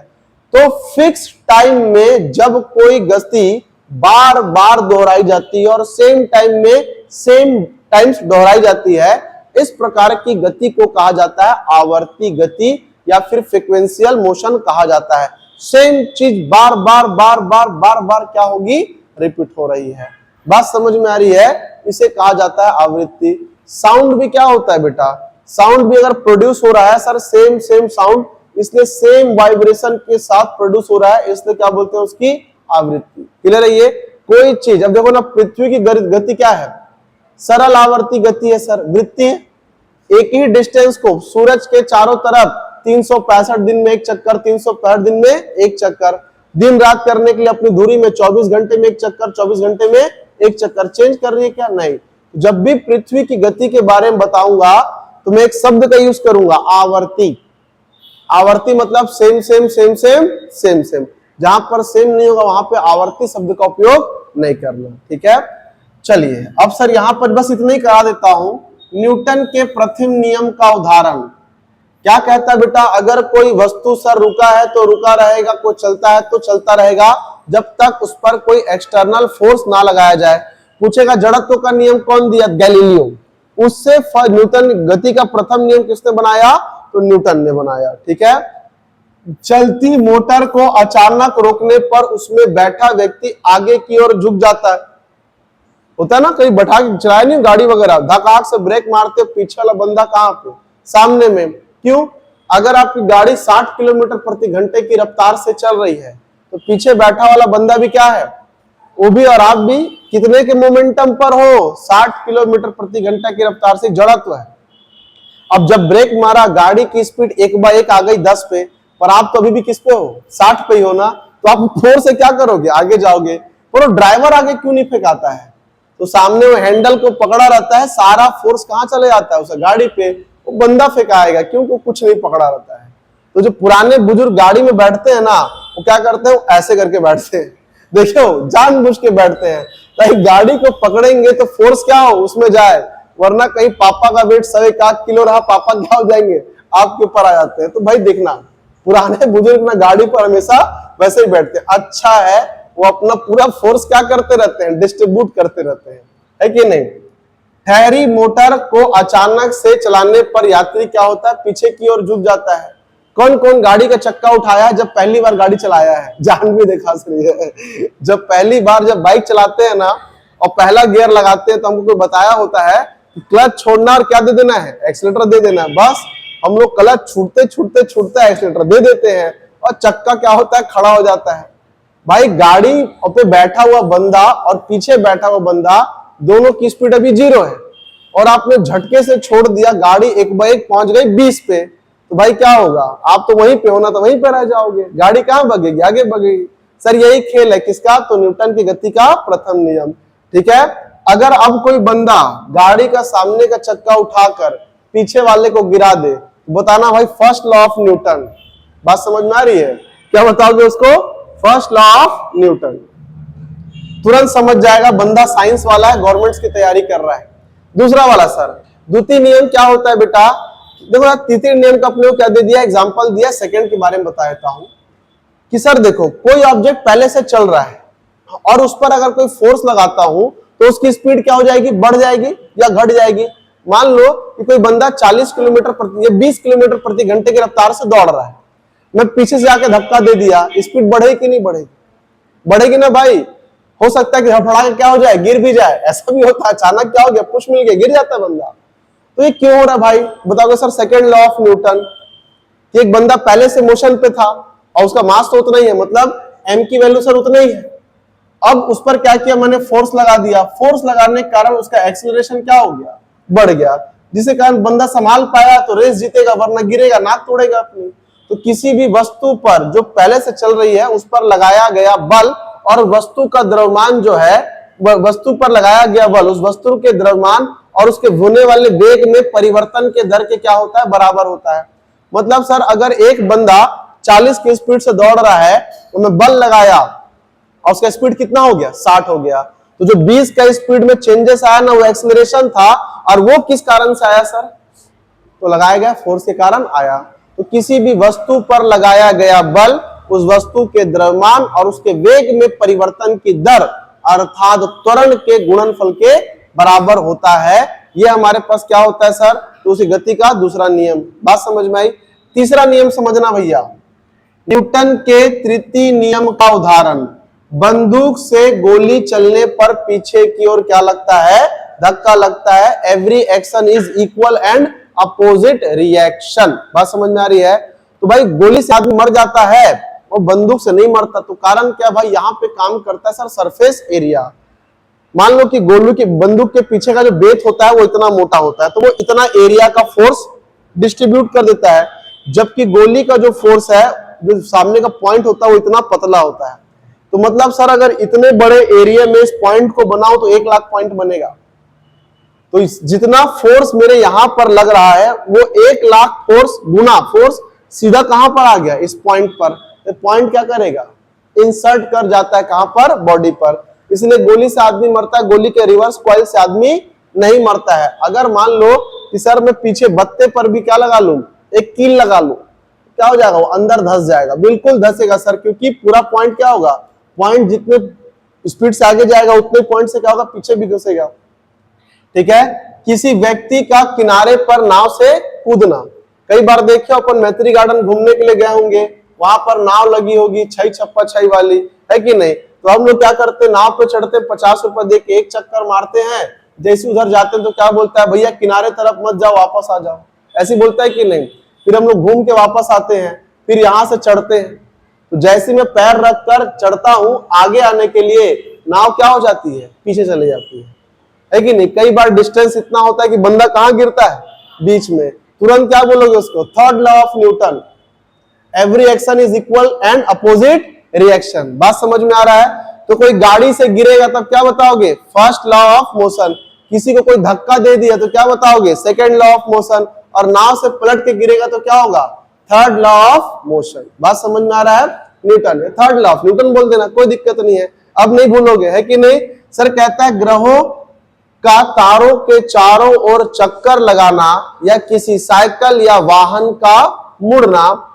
तो फिक्स टाइम में जब कोई गति बार बार दोहराई जाती है और सेम टाइम में सेम टाइम्स दोहराई जाती है, इस प्रकार की गति को कहा जाता है आवर्ती गति या फिर फ्रीक्वेंशियल मोशन कहा जाता है। सेम चीज बार बार बार बार बार बार क्या होगी? रिपीट हो रही है। बात समझ में आ रही है? इसे कहा जाता है आवृत्ति। साउंड भी क्या होता है बेटा? साउंड भी अगर प्रोड्यूस हो रहा है सर सेम सेम साउंड, इसलिए सेम वाइब्रेशन के साथ प्रोड्यूस हो रहा है, इसलिए क्या बोलते हैं? उसकी आवृत्ति। क्लियर है ये? कोई चीज, अब देखो ना, पृथ्वी की गति क्या है? सरल आवर्ती गति है सर, वृत्ति है। एक ही डिस्टेंस को सूरज के चारों तरफ 365 दिन में एक चक्कर, 365 दिन में एक चक्कर, दिन रात करने के लिए अपनी धुरी में 24 घंटे में एक चक्कर, 24 घंटे में एक चक्कर चेंज कर रही है क्या? नहीं। जब भी पृथ्वी की गति के बारे में बताऊंगा तो मैं एक शब्द का यूज करूंगा, आवर्ती। आवर्ती मतलब same same same same same same. जहां पर सेम नहीं होगा वहां पे आवर्ती शब्द का उपयोग नहीं करना। ठीक है, चलिए अब सर यहां पर बस इतना ही करा देता हूं। न्यूटन के प्रथम नियम का उदाहरण क्या कहता है बेटा? अगर कोई वस्तु सर रुका है तो रुका रहेगा, कोई चलता है तो चलता रहेगा, जब तक उस पर कोई एक्सटर्नल फोर्स ना लगाया जाए। पूछेगा जड़त्व का नियम कौन दिया? गैलीलियो। उससे न्यूटन गति का प्रथम नियम किसने बनाया? तो न्यूटन ने बनाया। ठीक है, चलती मोटर को अचानक रोकने पर उसमें बैठा व्यक्ति आगे की ओर झुक जाता है। होता है ना, कहीं बैठा के चलाया नहीं गाड़ी वगैरह, धकाक से ब्रेक मारते, पीछे वाला बंदा कहां पे? सामने में। क्यों? अगर आपकी गाड़ी 60 किलोमीटर प्रति घंटे की रफ्तार से चल रही है तो पीछे बैठा वाला बंदा भी क्या है? वो भी और आप भी कितने के मोमेंटम पर हो? 60 किलोमीटर प्रति घंटा की रफ्तार से, जड़त्व है। अब जब ब्रेक मारा, गाड़ी की स्पीड 1/1 आ गई 10 पे, पर आप तो अभी भी किस पे हो? 60 पे ही हो ना, तो आप फोर्स से क्या करोगे? आगे जाओगे। पर वो ड्राइवर आगे क्यों नहीं फेंकाता है? तो सामने वो हैंडल को पकड़ा रहता है, सारा फोर्स कहां चले जाता है? उसे गाड़ी पे। वो बंदा फेंकाएगा क्योंकि कुछ नहीं पकड़ा रहता है। तो जो पुराने बुजुर्ग गाड़ी में बैठते हैं ना, वो क्या करते हैं? ऐसे करके बैठते हैं। देखो, जानबूझ के बैठते हैं ताकि गाड़ी को पकड़ेंगे तो फोर्स क्या हो? उसमें जाए, वरना कहीं पापा का वेट 1.25 किलो रहा, पापा क्या हो जाएंगे? आपके ऊपर आ जाते हैं। तो भाई देखना, पुराने बुजुर्ग ना गाड़ी पर हमेशा वैसे ही बैठते हैं। अच्छा है वो अपना पूरा फोर्स क्या करते रहते हैं? डिस्ट्रीब्यूट करते रहते हैं, है कि नहीं? ठहरी मोटर को अचानक से चलाने पर यात्री क्या होता है? पीछे की ओर झुक जाता है। कौन कौन गाड़ी का चक्का उठाया है जब पहली बार गाड़ी चलाया है? जान भी देखा है। जब पहली बार जब बाइक चलाते हैं ना और पहला गियर लगाते हैं तो हमको कोई बताया होता है कि क्लच छोड़ना और क्या दे देना है? एक्सीलरेटर दे देना है। बस हम लोग क्लच छूटते छूटते छूटते एक्सीलरेटर दे देते हैं और चक्का क्या होता है? खड़ा हो जाता है। भाई गाड़ी पे बैठा हुआ बंदा और पीछे बैठा हुआ बंदा दोनों की स्पीड अभी 0 है और आपने झटके से छोड़ दिया, गाड़ी 1/1 पहुंच गई 20 पे, तो भाई क्या होगा? आप तो वहीं पे होना, तो वहीं पे रह जाओगे। गाड़ी कहां भागेगी? आगे भागेगी। सर यही खेल है किसका? तो न्यूटन की गति का प्रथम नियम। ठीक है, अगर अब कोई बंदा गाड़ी का सामने का चक्का उठाकर पीछे वाले को गिरा दे, बताना भाई फर्स्ट लॉ ऑफ न्यूटन। बात समझ में आ रही है? क्या बताओगे उसको? First law of Newton. तुरंत समझ जाएगा बंदा साइंस वाला है, गवर्नमेंट्स की तैयारी कर रहा है। दूसरा वाला सर, द्वितीय नियम क्या होता है बेटा? देखो तृतीय नियम का अपने को क्या दे दिया? एग्जांपल दिया, सेकंड के बारे में बता देता हूं कि सर देखो, कोई ऑब्जेक्ट पहले से चल रहा है और उस पर अगर कोई फोर्स लगाता हूं तो उसकी स्पीड क्या हो जाएगी? बढ़ जाएगी या घट जाएगी? मान लो कि कोई बंदा 40 किलोमीटर प्रति या 20 किलोमीटर प्रति घंटे की रफ्तार से दौड़ रहा है, मैं पीछे से आके धक्का दे दिया, स्पीड बढ़ेगी कि नहीं बढ़ेगी? बढ़ेगी ना भाई। हो सकता है कि हड़फड़ा के क्या हो जाए? गिर भी जाए। ऐसा भी होता है, अचानक क्या हो गया? पुश मिल गया, गिर जाता है बंदा। तो ये क्यों हो रहा है भाई? बताओगे sir second law of Newton कि एक बंदा पहले से मोशन पे था और उसका मास तो उतना ही है, मतलब m की वैल्यू सर उतना ही है। अब उस पर क्या किया मैंने? फोर्स लगा दिया। फोर्स लगाने के कारण उसका एक्सीलरेशन क्या हो गया? बढ़ गया, जिसके कारण बंदा संभाल पाया तो रेस जीतेगा, वरना गिरेगा, नाक तोड़ेगा अपनी। तो किसी भी वस्तु पर जो पहले से चल रही है उस पर लगाया गया बल और वस्तु का द्रव्यमान जो है, वस्तु पर लगाया गया बल, उस वस्तु के द्रव्यमान और उसके होने वाले वेग में परिवर्तन के दर के क्या होता है, बराबर होता है। मतलब सर अगर एक बंदा 40 की स्पीड से दौड़ रहा है तो मैं बल लगाया और उसका स्पीड कितना हो गया, 60 हो गया, तो जो 20 का स्पीड में चेंजेस आया ना वो एक्सेलरेशन था, और वो किस कारण से आया सर, तो लगाया गया फोर्स के कारण आया। तो किसी भी वस्तु पर लगाया गया बल उस वस्तु के द्रव्यमान और उसके वेग में परिवर्तन की दर अर्थात त्वरण के गुणनफल के बराबर होता है। यह हमारे पास क्या होता है सर, तो उसी गति का दूसरा नियम। बात समझ में आई। तीसरा नियम समझना भैया, न्यूटन के तृतीय नियम का उदाहरण, बंदूक से गोली चलने पर पीछे की ओर क्या लगता है, धक्का लगता है। Every action is equal and opposite reaction. बात समझ में आ रही है। तो भाई गोली से आदमी मर जाता है, वो बंदूक से नहीं मरता। तो कारण क्या भाई, यहां पे काम करता है सर सरफेस एरिया। मान लो कि गोलू की बंदूक के पीछे का जो बेत होता है वो इतना मोटा होता है, तो वो इतना एरिया का फोर्स डिस्ट्रीब्यूट कर देता है, जबकि गोली का जो फोर्स है, जो सामने का पॉइंट होता है वो इतना पतला होता है। तो मतलब सर अगर इतने बड़े एरिया में इस पॉइंट को बनाओ तो 1 लाख पॉइंट बनेगा। तो जितना फोर्स मेरे यहां पर लग रहा है वो 1 लाख फोर्स गुना फोर्स सीधा कहां पर आ गया, इस पॉइंट पर। तो पॉइंट क्या करेगा, इंसर्ट कर जाता है कहां पर, बॉडी पर। इसलिए गोली से आदमी मरता है, गोली के रिवर्स कॉइल से आदमी नहीं मरता है। अगर मान लो कि सर मैं पीछे बत्ते पर भी क्या लगा लूं, एक कील लगा लूं, क्या हो जाएगा, वो अंदर धंस जाएगा। बिल्कुल धंसेगा सर, क्योंकि पूरा पॉइंट क्या होगा, पॉइंट जितने स्पीड से आगे जाएगा उतने पॉइंट से क्या होगा, पीछे भी घुसेगा। ठीक है। किसी व्यक्ति का किनारे पर नाव से कूदना, कई बार देखिए अपन मैत्री गार्डन घूमने के लिए गए होंगे, वहां पर नाव लगी होगी 6 छप्पा 6 वाली, है कि नहीं। तो हम लोग क्या करते, नाव पे चढ़ते 50 रुपए दे के एक चक्कर मारते हैं, जैसे उधर जाते हैं तो क्या बोलता है, भैया किनारे तरफ मत जाओ, वापस आ जाओ, ऐसी बोलता है कि नहीं। फिर हम लोग घूम के वापस आते हैं, फिर यहां से चढ़ते हैं, तो जैसे मैं पैर रखकर चढ़ता हूं, आगे आने के लिए नाव क्या हो जाती है, पीछे चले जाती है कि नहीं। कई बार डिस्टेंस इतना होता है कि बंदा कहां गिरता है, बीच में। तुरंत क्या बोलोगे उसको, third law of Newton, every action is equal and opposite reaction. बात समझ में आ रहा है। तो कोई गाड़ी से गिरेगा तब क्या बताओगे, फर्स्ट लॉ ऑफ मोशन। किसी को कोई धक्का दे दिया तो क्या बताओगे, सेकेंड लॉ ऑफ मोशन। और नाव से पलट के गिरेगा तो क्या होगा, थर्ड लॉ ऑफ मोशन। बात समझ में आ रहा है। Newton, third law of Newton बोल देना, कोई दिक्कत नहीं है, अब नहीं भूलोगे, है कि नहीं। सर कहता है ग्रहों का तारों के चारों ओर चक्कर लगाना, या किसी साइकिल या वाहन का मुड़ना,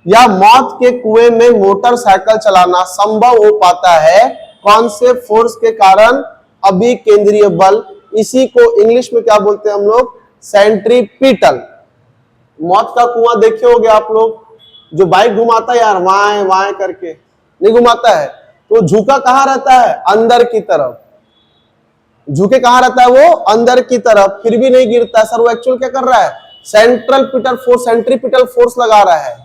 या मौत के कुएं में मोटरसाइकिल चलाना संभव हो पाता है कौन से फोर्स के कारण, अभिकेंद्रीय बल। इसी को इंग्लिश में क्या बोलते हैं हम लोग, सेंट्रीपिटल। मौत का कुआं देखे होगे आप लोग, जो बाइक घुमाता है यार वाएं वाएं करके, नहीं घुमाता है, तो झुका कहां रहता है, अंदर की तरफ। झुके कहां रहता है वो, अंदर की तरफ, फिर भी नहीं गिरता है। सर वो एक्चुअल क्या कर रहा है, सेंट्रल पिटल फोर्स, सेंट्रीपिटल फोर्स लगा रहा है।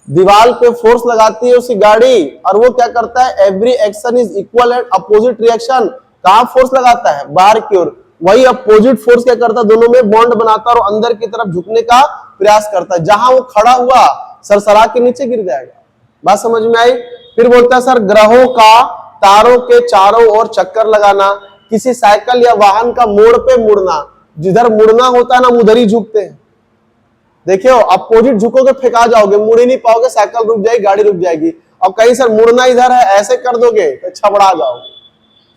दीवार पे फोर्स लगाती है उसकी गाड़ी, और वो क्या करता है, every action is equal and opposite reaction. कहां फोर्स लगाता है, बाहर की ओर। वही अपोजिट फोर्स क्या करता है, दोनों में बॉन्ड बनाता है और अंदर की तरफ झुकने का प्रयास करता है। जहां वो खड़ा हुआ सरसरा के नीचे गिर जाएगा। बात समझ में आई। फिर बोलता है सर ग्रहों का तारों के चारों ओर चक्कर लगाना, किसी साइकिल या वाहन का मोड़ पे मुड़ना। जिधर मुड़ना होता है ना उधर ही झुकते हैं। देखियो अपोजिट झुकोगे फेंका जाओगे, मुड़ ही नहीं पाओगे, साइकिल रुक जाएगी, गाड़ी रुक जाएगी। अब कहीं सर मुड़ना इधर है, ऐसे कर दोगे तो छबड़ा जाओगे।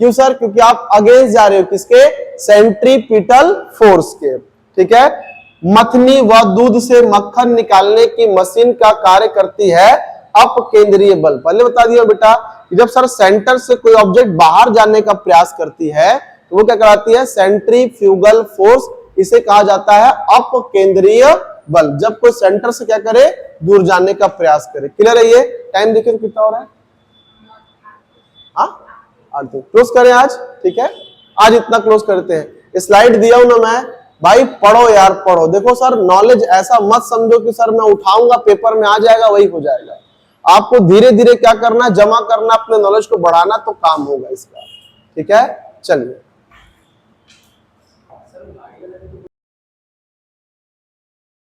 क्यों सर, क्योंकि आप अगेंस्ट जा रहे हो किसके, सेंट्रीपिटल फोर्स के। ठीक है। मथनी व दूध से मक्खन निकालने की मशीन का कार्य करती है अपकेंद्रीय बल। पहले बता दिया बेटा कि जब सर सेंटर से कोई ऑब्जेक्ट बाहर जाने का प्रयास करती है तो वो क्या कराती है, सेंट्रीफ्यूगल फोर्स। इसे कहा जाता है अपकेंद्रीय बल, जब कोई सेंटर से क्या करे, दूर जाने का प्रयास करे। क्लियर है ये। टाइम देखिए तो कितना हो रहा है, क्लोज करें आज। ठीक है, आज इतना क्लोज करते हैं। स्लाइड दिया हूं ना मैं, भाई पढ़ो यार पढ़ो। देखो सर नॉलेज ऐसा मत समझो कि सर मैं उठाऊंगा पेपर में आ जाएगा वही हो जाएगा। आपको धीरे धीरे क्या करना, जमा करना, अपने नॉलेज को बढ़ाना, तो काम होगा इसका। ठीक है, चलिए।